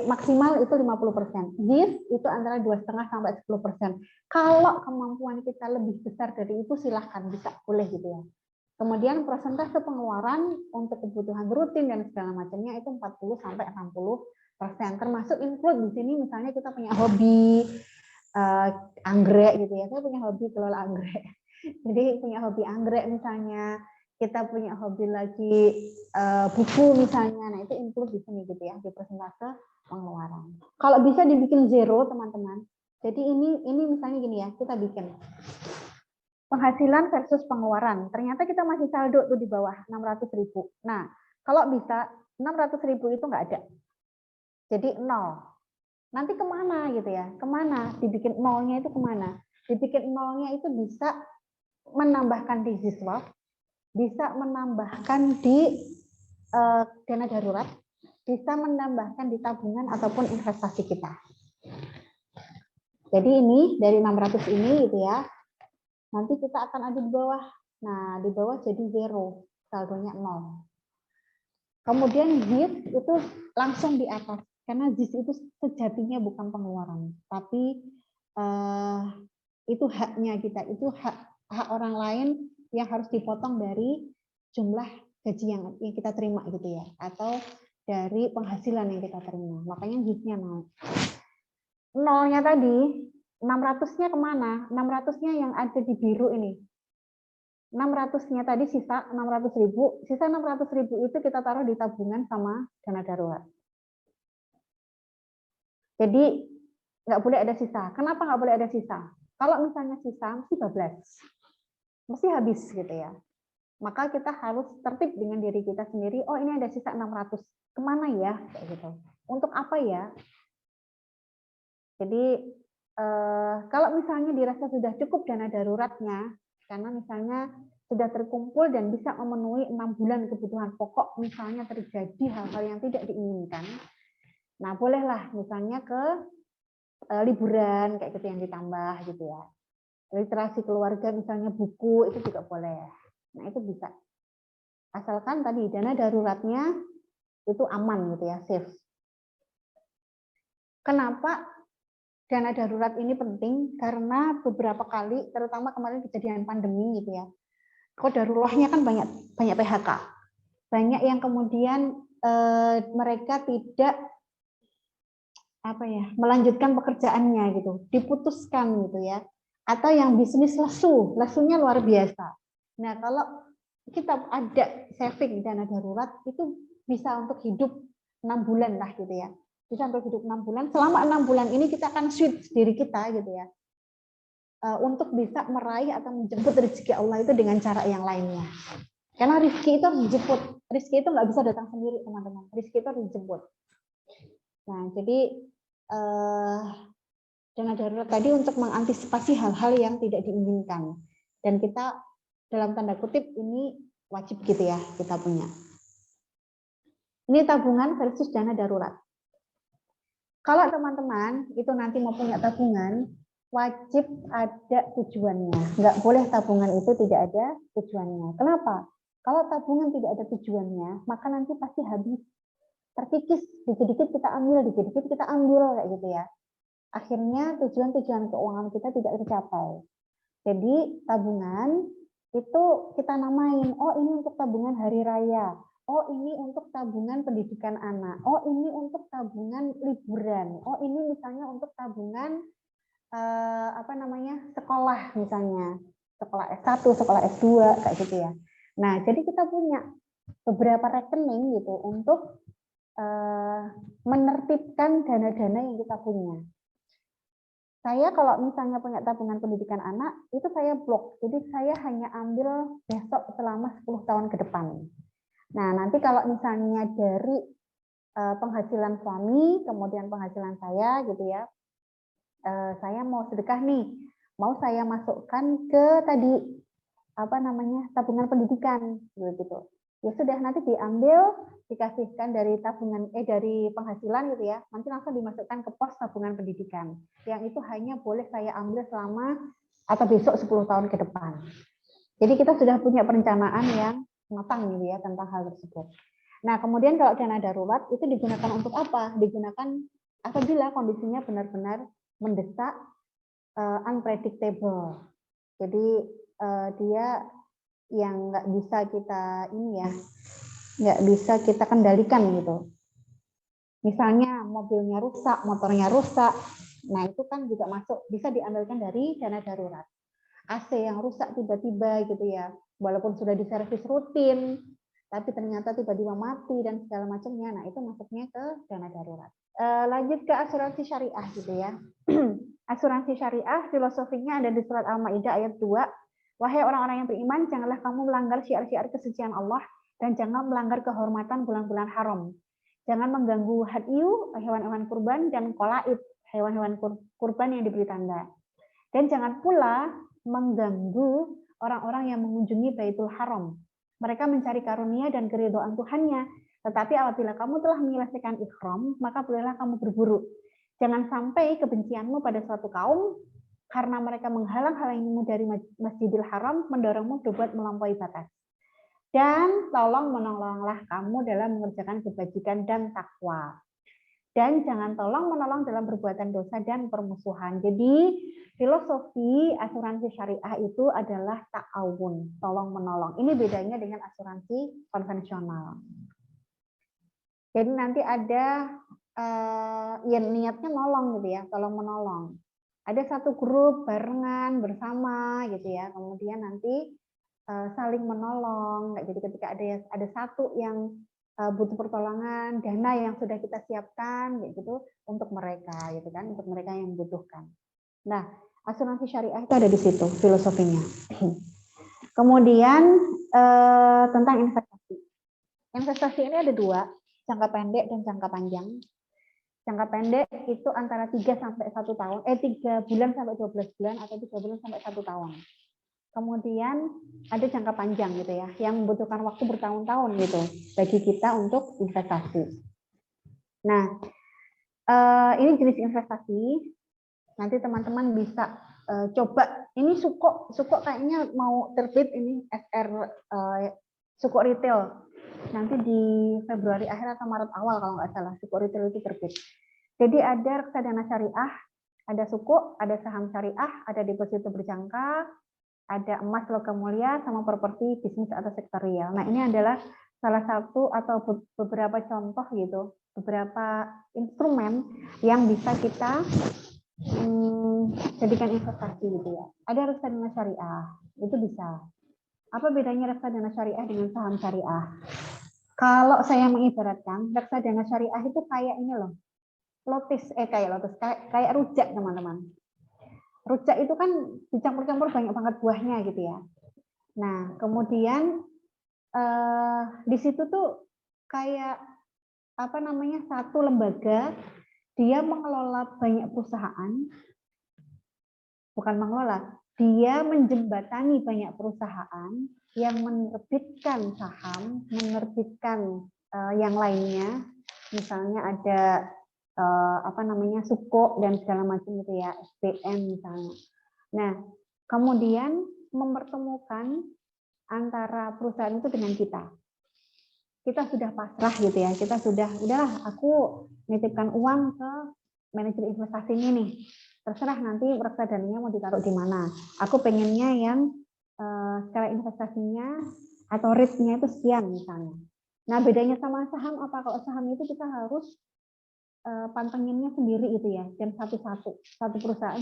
maksimal itu 50%. This itu antara 2,5 sampai 10%. Kalau kemampuan kita lebih besar dari itu silahkan bisa boleh gitu ya. Kemudian persentase pengeluaran untuk kebutuhan rutin dan segala macamnya itu 40 sampai 60%. Termasuk include di sini misalnya kita punya hobi anggrek gitu ya. Saya punya hobi kelola anggrek. Jadi punya hobi anggrek misalnya, kita punya hobi lagi buku misalnya, nah itu include di sini gitu ya, di persentase pengeluaran. Kalau bisa dibikin zero teman-teman. Jadi ini misalnya gini ya, kita bikin penghasilan versus pengeluaran. Ternyata kita masih saldo tuh di bawah 600.000. Nah, kalau bisa 600.000 itu nggak ada. Jadi 0. Nanti kemana gitu ya? Kemana? Dibikin nolnya itu kemana? Dibikin nolnya itu bisa menambahkan di siswa, bisa menambahkan di dana darurat, bisa menambahkan di tabungan ataupun investasi kita. Jadi ini dari 600 ini gitu ya, nanti kita akan ada di bawah Nah, di bawah jadi 0, saldonya 0. Kemudian ZIS itu langsung di atas, karena ZIS itu sejatinya bukan pengeluaran, tapi itu haknya kita, itu hak orang lain yang harus dipotong dari jumlah gaji yang kita terima gitu ya, atau dari penghasilan yang kita terima. Makanya ZIS-nya naik. Nolnya tadi, 600-nya kemana? 600-nya yang ada di biru ini. 600-nya tadi sisa 600.000, sisa 600.000 itu kita taruh di tabungan sama dana darurat. Jadi nggak boleh ada sisa. Kenapa nggak boleh ada sisa? Kalau misalnya sisa, mesti bablas, mesti habis gitu ya. Maka kita harus tertib dengan diri kita sendiri. Oh, ini ada sisa 600, kemana ya? Kayak gitu. Untuk apa ya? Jadi kalau misalnya dirasa sudah cukup dana daruratnya, karena misalnya sudah terkumpul dan bisa memenuhi 6 bulan kebutuhan pokok, misalnya terjadi hal-hal yang tidak diinginkan, nah bolehlah misalnya ke liburan kayak gitu yang ditambah gitu ya. Literasi keluarga misalnya buku itu juga boleh. Nah itu bisa. Asalkan tadi dana daruratnya itu aman gitu ya, safe. Kenapa dana darurat ini penting? Karena beberapa kali, terutama kemarin kejadian pandemi gitu ya, qadarullah-nya kan banyak PHK, banyak yang kemudian mereka tidak melanjutkan pekerjaannya gitu, diputuskan gitu ya, atau yang bisnis lesunya luar biasa. Nah kalau kita ada saving dana darurat itu bisa untuk hidup 6 bulan lah gitu ya, bisa untuk hidup 6 bulan. Selama 6 bulan ini kita akan switch diri kita gitu ya, untuk bisa meraih atau menjemput rezeki Allah itu dengan cara yang lainnya. Karena rezeki itu harus dijemput. Rezeki itu nggak bisa datang sendiri, teman-teman. Rezeki itu harus dijemput. Nah, jadi dana darurat tadi untuk mengantisipasi hal-hal yang tidak diinginkan. Dan kita dalam tanda kutip ini wajib gitu ya kita punya. Ini tabungan versus dana darurat. Kalau teman-teman itu nanti mau punya tabungan, wajib ada tujuannya. Nggak boleh tabungan itu tidak ada tujuannya. Kenapa? Kalau tabungan tidak ada tujuannya, maka nanti pasti habis. Terkikis, dikit-dikit kita ambil, dikit-dikit kita ambil, kayak gitu ya. Akhirnya tujuan-tujuan keuangan kita tidak tercapai. Jadi tabungan itu kita namain, oh ini untuk tabungan hari raya, oh ini untuk tabungan pendidikan anak, oh ini untuk tabungan liburan, oh ini misalnya untuk tabungan sekolah misalnya, sekolah S1, sekolah S2 kayak gitu ya. Nah, jadi kita punya beberapa rekening gitu untuk menertibkan dana-dana yang kita punya. Saya kalau misalnya punya tabungan pendidikan anak, itu saya blok. Jadi saya hanya ambil besok selama 10 tahun ke depan. Nah, nanti kalau misalnya dari penghasilan suami, kemudian penghasilan saya gitu ya, saya mau sedekah nih, mau saya masukkan ke tadi tabungan pendidikan gitu. Ya sudah, nanti diambil, dikasihkan dari tabungan dari penghasilan gitu ya, nanti langsung dimasukkan ke pos tabungan pendidikan. Yang itu hanya boleh saya ambil selama atau besok 10 tahun ke depan. Jadi kita sudah punya perencanaan yang matang gitu ya tentang hal tersebut. Nah, kemudian kalau dana darurat itu digunakan untuk apa? Digunakan apabila kondisinya benar-benar mendesak, unpredictable. Jadi dia yang nggak bisa kita nggak bisa kita kendalikan gitu. Misalnya mobilnya rusak, motornya rusak, nah itu kan juga masuk, bisa diambilkan dari dana darurat. AC yang rusak tiba-tiba gitu ya, walaupun sudah diservis rutin, tapi ternyata tiba-tiba mati dan segala macamnya, nah itu masuknya ke dana darurat. Lanjut ke asuransi syariah gitu ya. Asuransi syariah filosofinya ada di surat Al-Maidah ayat 2. Wahai orang-orang yang beriman, janganlah kamu melanggar syiar-syiar kesucian Allah dan jangan melanggar kehormatan bulan-bulan haram. Jangan mengganggu hadyu, hewan-hewan kurban, dan qolaid, hewan-hewan kurban yang diberi tanda. Dan jangan pula mengganggu orang-orang yang mengunjungi Baitul Haram. Mereka mencari karunia dan keridhaan Tuhannya. Tetapi apabila kamu telah menyelesaikan ihram, maka bolehlah kamu berburu. Jangan sampai kebencianmu pada suatu kaum karena mereka menghalang-halangimu dari Masjidil Haram, mendorongmu berbuat melampaui batas. Dan tolong menolonglah kamu dalam mengerjakan kebajikan dan takwa. Dan jangan tolong menolong dalam perbuatan dosa dan permusuhan. Jadi filosofi asuransi syariah itu adalah ta'awun, tolong menolong. Ini bedanya dengan asuransi konvensional. Jadi nanti ada ya niatnya nolong gitu ya, tolong menolong. Ada satu grup barengan bersama gitu ya. Kemudian nanti saling menolong. Jadi ketika ada satu yang butuh pertolongan, dana yang sudah kita siapkan gitu untuk mereka gitu kan, untuk mereka yang membutuhkan. Nah, asuransi syariah itu ada di situ filosofinya. Kemudian tentang investasi. Investasi ini ada dua, jangka pendek dan jangka panjang. Jangka pendek itu antara 3 sampai 1 tahun, 3 bulan sampai 12 bulan atau 3 bulan sampai 1 tahun. Kemudian ada jangka panjang gitu ya, yang membutuhkan waktu bertahun-tahun gitu bagi kita untuk investasi. Nah, ini jenis investasi. Nanti teman-teman bisa coba. Ini Suko kayaknya mau terbit ini SR Suko retail. Nanti di Februari akhir atau Maret awal kalau nggak salah Suko retail itu terbit. Jadi ada reksadana syariah, ada Suko, ada saham syariah, ada deposito berjangka, ada emas logam mulia, sama properti bisnis atau sektor real. Nah, ini adalah salah satu atau beberapa contoh gitu, beberapa instrumen yang bisa kita jadikan investasi gitu ya. Ada reksadana syariah, itu bisa. Apa bedanya reksadana syariah dengan saham syariah? Kalau saya mengibaratkan, reksadana syariah itu kayak ini loh, kayak rujak teman-teman. Rujak itu kan dicampur-campur banyak banget buahnya gitu ya. Nah, kemudian di situ tuh kayak apa namanya, satu lembaga, dia mengelola banyak perusahaan, bukan mengelola, dia menjembatani banyak perusahaan yang menerbitkan saham, menerbitkan yang lainnya, misalnya ada apa namanya, Suko dan segala macam gitu ya, SBM misalnya. Nah, kemudian mempertemukan antara perusahaan itu dengan kita. Kita sudah pasrah gitu ya, kita udahlah aku nitipkan uang ke manajer investasi ini nih. Terserah nanti reksadananya mau ditaruh di mana. Aku pengennya yang skala investasinya atau rate-nya itu sekian misalnya. Nah, bedanya sama saham apa? Kalau saham itu kita harus pantenginnya sendiri itu ya, dan satu-satu, satu perusahaan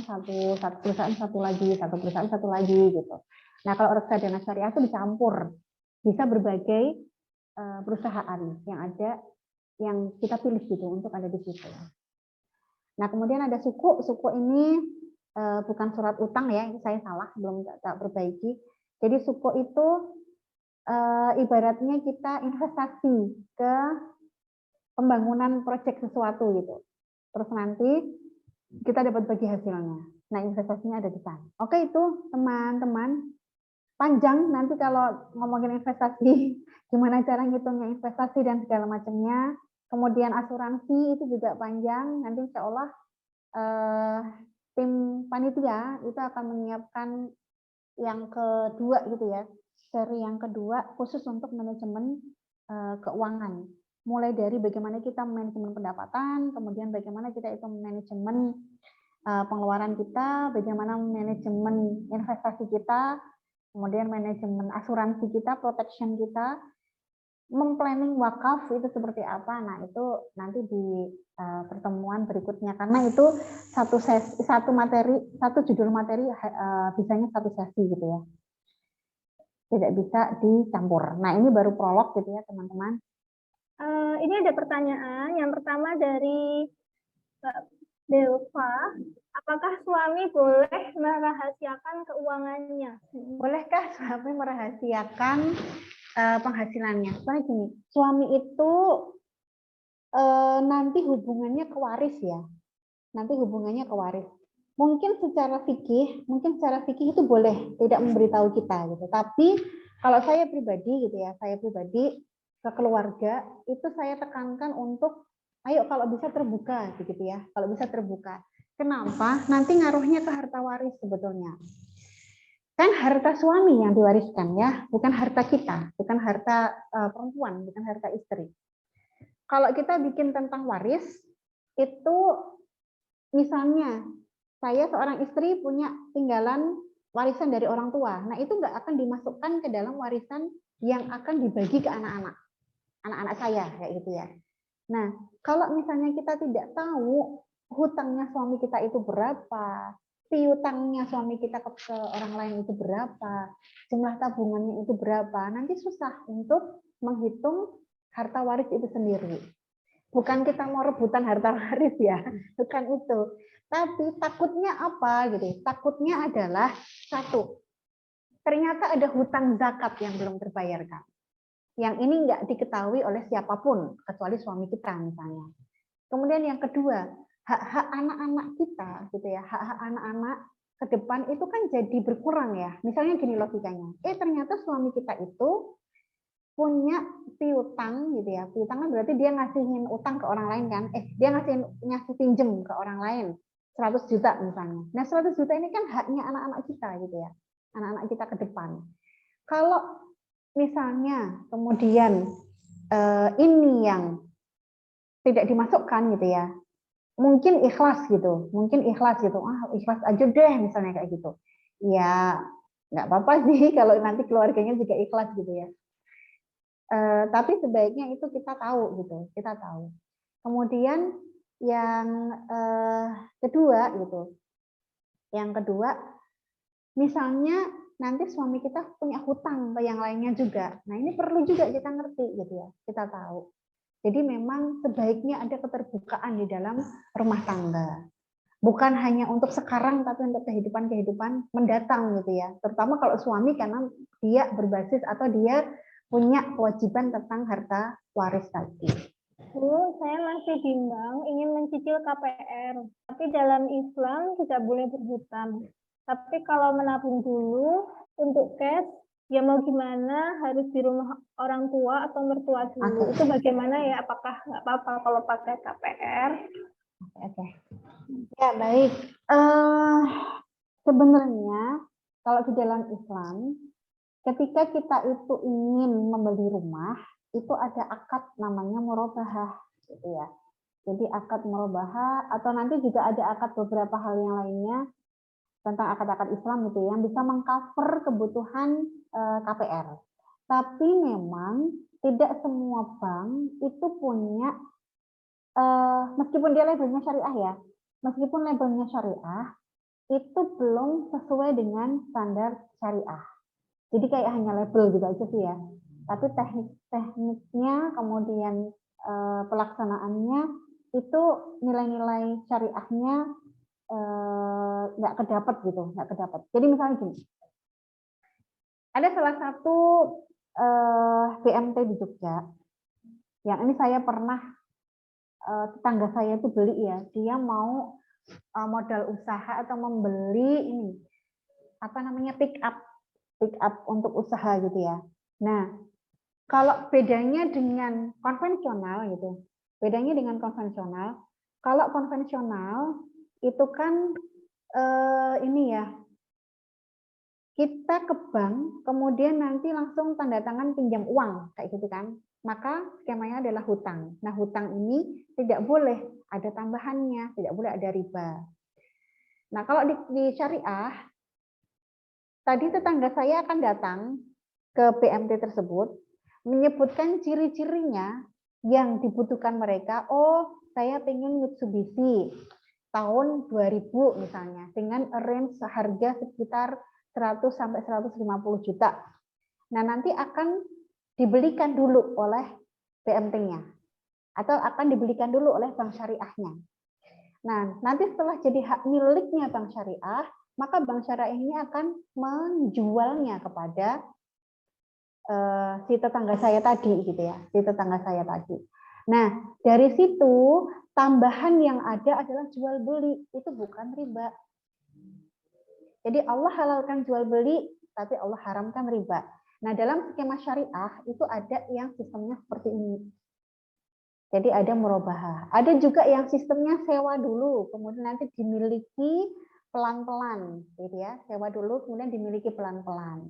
satu lagi gitu. Nah, kalau reksadana syariah itu dicampur, bisa berbagai perusahaan yang ada, yang kita pilih gitu untuk ada di situ. Nah, kemudian ada Suko ini bukan surat utang ya, saya salah, belum tak perbaiki. Jadi Suko itu ibaratnya kita investasi ke pembangunan proyek sesuatu gitu. Terus nanti kita dapat bagi hasilnya. Nah, investasinya ada di sana. Oke, itu teman-teman. Panjang nanti kalau ngomongin investasi, gimana cara ngitungnya investasi dan segala macamnya. Kemudian asuransi itu juga panjang. Nanti insya Allah tim panitia itu akan menyiapkan yang kedua gitu ya. Seri yang kedua khusus untuk manajemen keuangan. Mulai dari bagaimana kita manajemen pendapatan, kemudian bagaimana kita itu manajemen pengeluaran kita, bagaimana manajemen investasi kita, kemudian manajemen asuransi kita, protection kita, memplanning wakaf itu seperti apa. Nah, itu nanti di pertemuan berikutnya, karena itu satu judul materi bisanya satu sesi gitu ya. Tidak bisa dicampur. Nah, ini baru prolog gitu ya, teman-teman. Ini ada pertanyaan. Yang pertama dari Mbak Delva, apakah suami boleh merahasiakan keuangannya? Bolehkah suami merahasiakan penghasilannya? Soalnya gini, suami itu nanti hubungannya ke waris ya. Nanti hubungannya ke waris. Mungkin secara fikih itu boleh tidak memberitahu kita gitu. Tapi kalau saya pribadi gitu ya, ke keluarga itu saya tekankan untuk ayo kalau bisa terbuka begitu ya. Kalau bisa terbuka. Kenapa? Nanti ngaruhnya ke harta waris sebetulnya. Kan harta suami yang diwariskan ya, bukan harta kita, bukan harta perempuan, bukan harta istri. Kalau kita bikin tentang waris, itu misalnya saya seorang istri punya tinggalan warisan dari orang tua. Nah, itu nggak akan dimasukkan ke dalam warisan yang akan dibagi ke anak-anak saya, kayak gitu ya. Nah, kalau misalnya kita tidak tahu hutangnya suami kita itu berapa, piutangnya suami kita ke orang lain itu berapa, jumlah tabungannya itu berapa, nanti susah untuk menghitung harta waris itu sendiri. Bukan kita mau rebutan harta waris ya, bukan itu. Tapi takutnya apa gitu? Takutnya adalah satu, ternyata ada hutang zakat yang belum terbayarkan. Yang ini nggak diketahui oleh siapapun kecuali suami kita misalnya. Kemudian yang kedua, hak-hak anak-anak kita gitu ya, hak-hak anak-anak ke depan itu kan jadi berkurang ya. Misalnya gini logikanya, ternyata suami kita itu punya piutang gitu ya. Piutang kan berarti dia ngasihin utang ke orang lain kan. Dia ngasih pinjem ke orang lain 100 juta misalnya. Nah, 100 juta ini kan haknya anak-anak kita gitu ya. Anak-anak kita ke depan. Kalau misalnya kemudian ini yang tidak dimasukkan gitu ya, mungkin ikhlas gitu, ikhlas aja deh misalnya kayak gitu. Ya nggak apa-apa sih kalau nanti keluarganya juga ikhlas gitu ya. Tapi sebaiknya itu kita tahu gitu, kita tahu. Kemudian yang kedua gitu, misalnya nanti suami kita punya hutang ke yang lainnya juga. Nah, ini perlu juga kita ngerti gitu ya, kita tahu. Jadi memang sebaiknya ada keterbukaan di dalam rumah tangga. Bukan hanya untuk sekarang, tapi untuk kehidupan mendatang gitu ya. Terutama kalau suami karena dia berbasis atau dia punya kewajiban tentang harta waris tadi. Bu, saya masih bimbang ingin mencicil KPR, tapi dalam Islam tidak boleh berhutang. Tapi kalau menabung dulu untuk cash, ya mau gimana, harus di rumah orang tua atau mertua dulu. Itu bagaimana ya? Apakah nggak apa-apa kalau pakai KPR? Oke. Ya, baik. Sebenarnya kalau di dalam Islam, ketika kita itu ingin membeli rumah, itu ada akad namanya murabahah, gitu ya. Jadi akad murabahah atau nanti juga ada akad beberapa hal yang lainnya tentang akad-akad Islam gitu yang bisa mengcover kebutuhan KPR. Tapi memang tidak semua bank itu punya, meskipun dia labelnya syariah ya, meskipun labelnya syariah, itu belum sesuai dengan standar syariah. Jadi kayak hanya label gitu aja sih ya. Tapi tekniknya kemudian pelaksanaannya itu nilai-nilai syariahnya nggak kedapat gitu, nggak kedapat. Jadi misalnya gini, ada salah satu BMT di Jogja, yang ini saya pernah tetangga saya itu beli ya, dia mau modal usaha atau membeli ini apa namanya pick up untuk usaha gitu ya. Nah, kalau bedanya dengan konvensional gitu, kalau konvensional itu kan ini ya, kita ke bank, kemudian nanti langsung tanda tangan pinjam uang kayak gitu kan. Maka skemanya adalah hutang. Nah, hutang ini tidak boleh ada tambahannya, tidak boleh ada riba. Nah, kalau di syariah, tadi tetangga saya akan datang ke BMT tersebut, menyebutkan ciri-cirinya yang dibutuhkan mereka. Oh, saya pengen Mitsubishi tahun 2000 misalnya, dengan range harga sekitar 100 sampai 150 juta. Nah, nanti akan dibelikan dulu oleh BMT-nya atau akan dibelikan dulu oleh bank syariahnya. Nah, nanti setelah jadi hak miliknya bank syariah, maka bank syariah ini akan menjualnya kepada si tetangga saya tadi gitu ya, Nah, dari situ tambahan yang ada adalah jual beli, itu bukan riba. Jadi Allah halalkan jual beli, tapi Allah haramkan riba. Nah, dalam skema syariah itu ada yang sistemnya seperti ini. Jadi ada murabahah. Ada juga yang sistemnya sewa dulu, kemudian nanti dimiliki pelan-pelan, gitu ya. Sewa dulu, kemudian dimiliki pelan-pelan.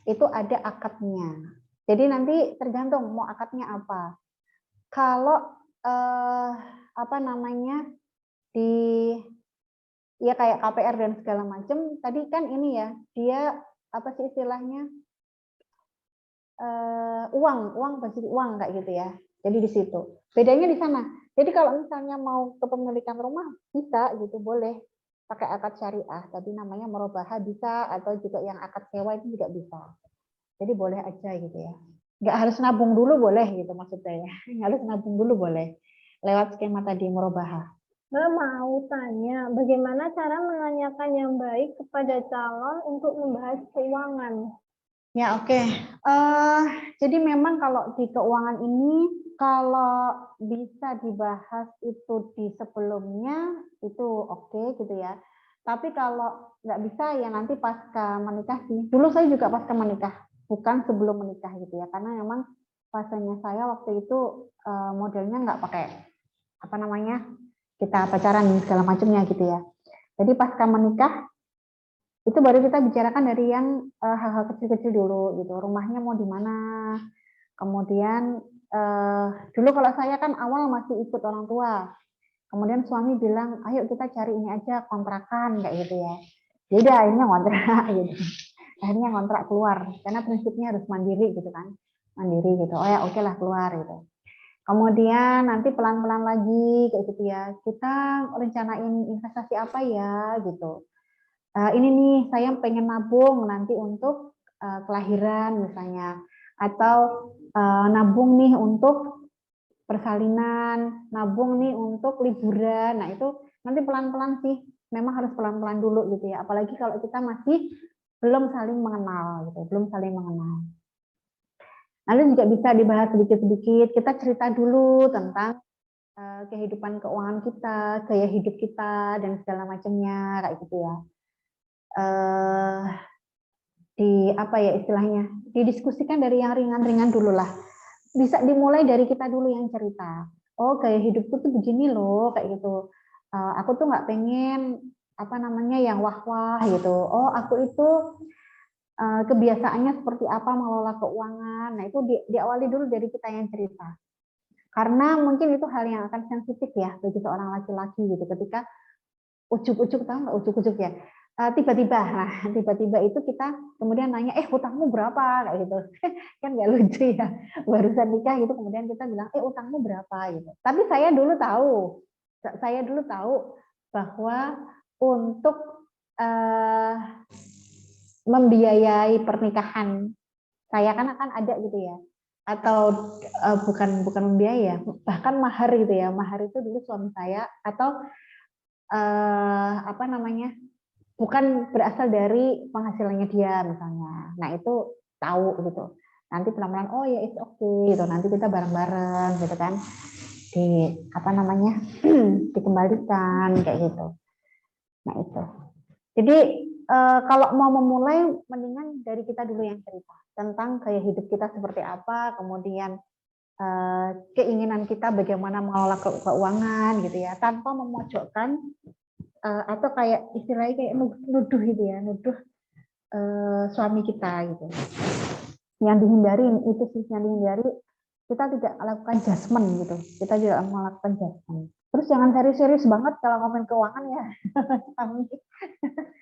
Itu ada akadnya. Jadi nanti tergantung mau akadnya apa. Kalau apa namanya di ya kayak KPR dan segala macam, tadi kan ini ya dia apa sih istilahnya uang pasti uang kayak gitu ya. Jadi di situ bedanya di sana. Jadi kalau misalnya mau kepemilikan rumah bisa gitu boleh pakai akad syariah. Tadi namanya murabahah bisa atau juga yang akad sewa itu juga bisa. Jadi boleh aja gitu ya. Nggak harus nabung dulu boleh gitu maksudnya ya. Nggak harus nabung dulu boleh lewat skema tadi murabahah. Mbak mau tanya, bagaimana cara menanyakan yang baik kepada calon untuk membahas keuangan? Ya oke. Jadi memang kalau di keuangan ini kalau bisa dibahas itu di sebelumnya itu oke gitu ya. Tapi kalau nggak bisa ya nanti pasca menikah sih. Dulu saya juga pasca menikah, bukan sebelum menikah gitu ya. Karena memang fasenya saya waktu itu modelnya nggak pakai apa namanya kita pacaran segala macamnya gitu ya. Jadi pasca menikah itu baru kita bicarakan dari yang hal-hal kecil-kecil dulu gitu. Rumahnya mau di mana? Kemudian dulu kalau saya kan awal masih ikut orang tua. Kemudian suami bilang, ayo kita cari ini aja kontrakan kayak gitu ya. Jadi akhirnya ngontrak gitu. Akhirnya ngontrak keluar karena prinsipnya harus mandiri gitu kan. Mandiri gitu. Oh ya oke lah keluar gitu. Kemudian nanti pelan-pelan lagi kayak gitu ya. Kita rencanain investasi apa ya gitu. Ini nih saya pengen nabung nanti untuk kelahiran misalnya atau nabung nih untuk persalinan, nabung nih untuk liburan. Nah, itu nanti pelan-pelan sih. Memang harus pelan-pelan dulu gitu ya. Apalagi kalau kita masih belum saling mengenal gitu, belum saling mengenal. Lalu juga bisa dibahas sedikit-sedikit. Kita cerita dulu tentang kehidupan keuangan kita, gaya hidup kita dan segala macamnya kayak gitu ya. Di apa ya istilahnya didiskusikan dari yang ringan-ringan dulu lah, bisa dimulai dari kita dulu yang cerita, oh gaya hidupku tuh begini loh kayak gitu. Aku tuh nggak pengen apa namanya yang wah-wah gitu, oh aku itu kebiasaannya seperti apa mengelola keuangan. Nah itu diawali dulu dari kita yang cerita, karena mungkin itu hal yang akan sensitif ya bagi seorang laki-laki gitu ketika ujuk-ujuk, tahu nggak ujuk-ujuk ya, tiba-tiba, nah tiba-tiba itu kita kemudian nanya, hutangmu berapa kayak gitu, kan nggak lucu ya, barusan nikah gitu kemudian kita bilang, utangmu berapa gitu. Tapi saya dulu tahu bahwa untuk membiayai pernikahan saya kan akan ada gitu ya, atau bukan membiayai, bahkan mahar gitu ya, mahar itu dulu suami saya atau apa namanya bukan berasal dari penghasilannya dia misalnya. Nah itu tahu gitu. Nanti pelan-pelan oh ya it's okay gitu. Nanti kita bareng-bareng gitu kan di apa namanya dikembalikan kayak gitu. Nah itu. Jadi kalau mau memulai mendingan dari kita dulu yang cerita tentang gaya hidup kita seperti apa, kemudian keinginan kita bagaimana mengelola keuangan gitu ya, tanpa memojokkan atau kayak istilahnya kayak nuduh gitu ya, nuduh suami kita gitu. Yang dihindari itu sih, yang dihindari kita tidak melakukan judgement gitu, kita tidak melakukan judgement. Terus jangan serius-serius banget kalau ngomongin keuangan ya,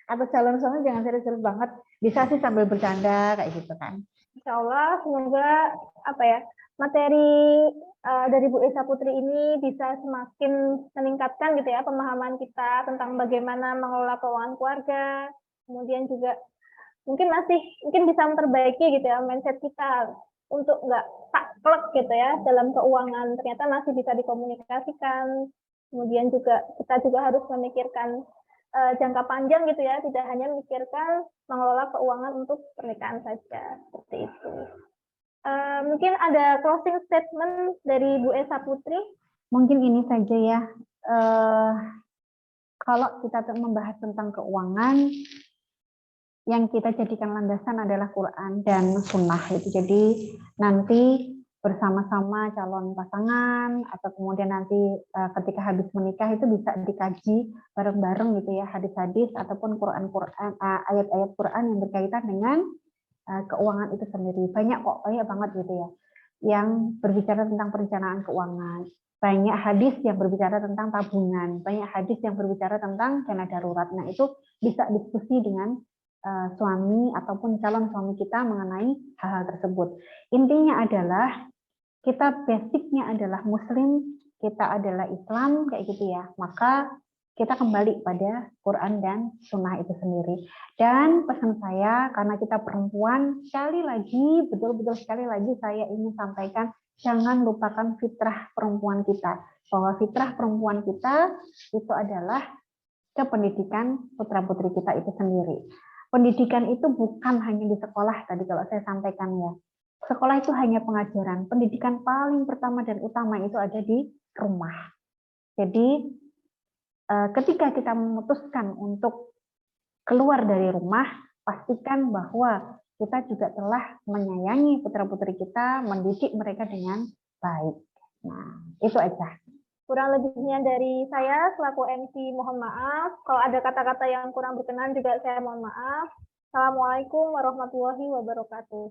atau calon suami jangan serius-serius banget, bisa sih sambil bercanda kayak gitu kan. Insya Allah semoga apa ya materi dari Bu Esa Putri ini bisa semakin meningkatkan gitu ya pemahaman kita tentang bagaimana mengelola keuangan keluarga, kemudian juga mungkin bisa memperbaiki gitu ya mindset kita untuk nggak taklek gitu ya dalam keuangan, ternyata masih bisa dikomunikasikan. Kemudian juga kita juga harus memikirkan jangka panjang gitu ya, tidak hanya memikirkan mengelola keuangan untuk pernikahan saja, seperti itu. Mungkin ada closing statement dari Bu Esa Putri? Mungkin ini saja ya. Kalau kita membahas tentang keuangan, yang kita jadikan landasan adalah Quran dan Sunnah itu. Jadi nanti bersama-sama calon pasangan, atau kemudian nanti ketika habis menikah itu bisa dikaji bareng-bareng gitu ya, hadis-hadis ataupun Quran-Quran, ayat-ayat Quran yang berkaitan dengan keuangan itu sendiri. Banyak kok, banyak banget gitu ya, yang berbicara tentang perencanaan keuangan. Banyak hadis yang berbicara tentang tabungan, banyak hadis yang berbicara tentang dana darurat. Nah, itu bisa diskusi dengan suami ataupun calon suami kita mengenai hal-hal tersebut. Intinya adalah kita basicnya adalah Muslim, kita adalah Islam, kayak gitu ya. Maka kita kembali pada Quran dan Sunnah itu sendiri. Dan pesan saya, karena kita perempuan, sekali lagi, betul-betul sekali lagi saya ingin sampaikan, jangan lupakan fitrah perempuan kita. Bahwa fitrah perempuan kita itu adalah kependidikan putra-putri kita itu sendiri. Pendidikan itu bukan hanya di sekolah, tadi kalau saya sampaikan ya. Sekolah itu hanya pengajaran. Pendidikan paling pertama dan utama itu ada di rumah. Jadi ketika kita memutuskan untuk keluar dari rumah, pastikan bahwa kita juga telah menyayangi putra-putri kita, mendidik mereka dengan baik. Nah, itu aja. Kurang lebihnya dari saya selaku MC mohon maaf. Kalau ada kata-kata yang kurang berkenan juga saya mohon maaf. Assalamualaikum warahmatullahi wabarakatuh.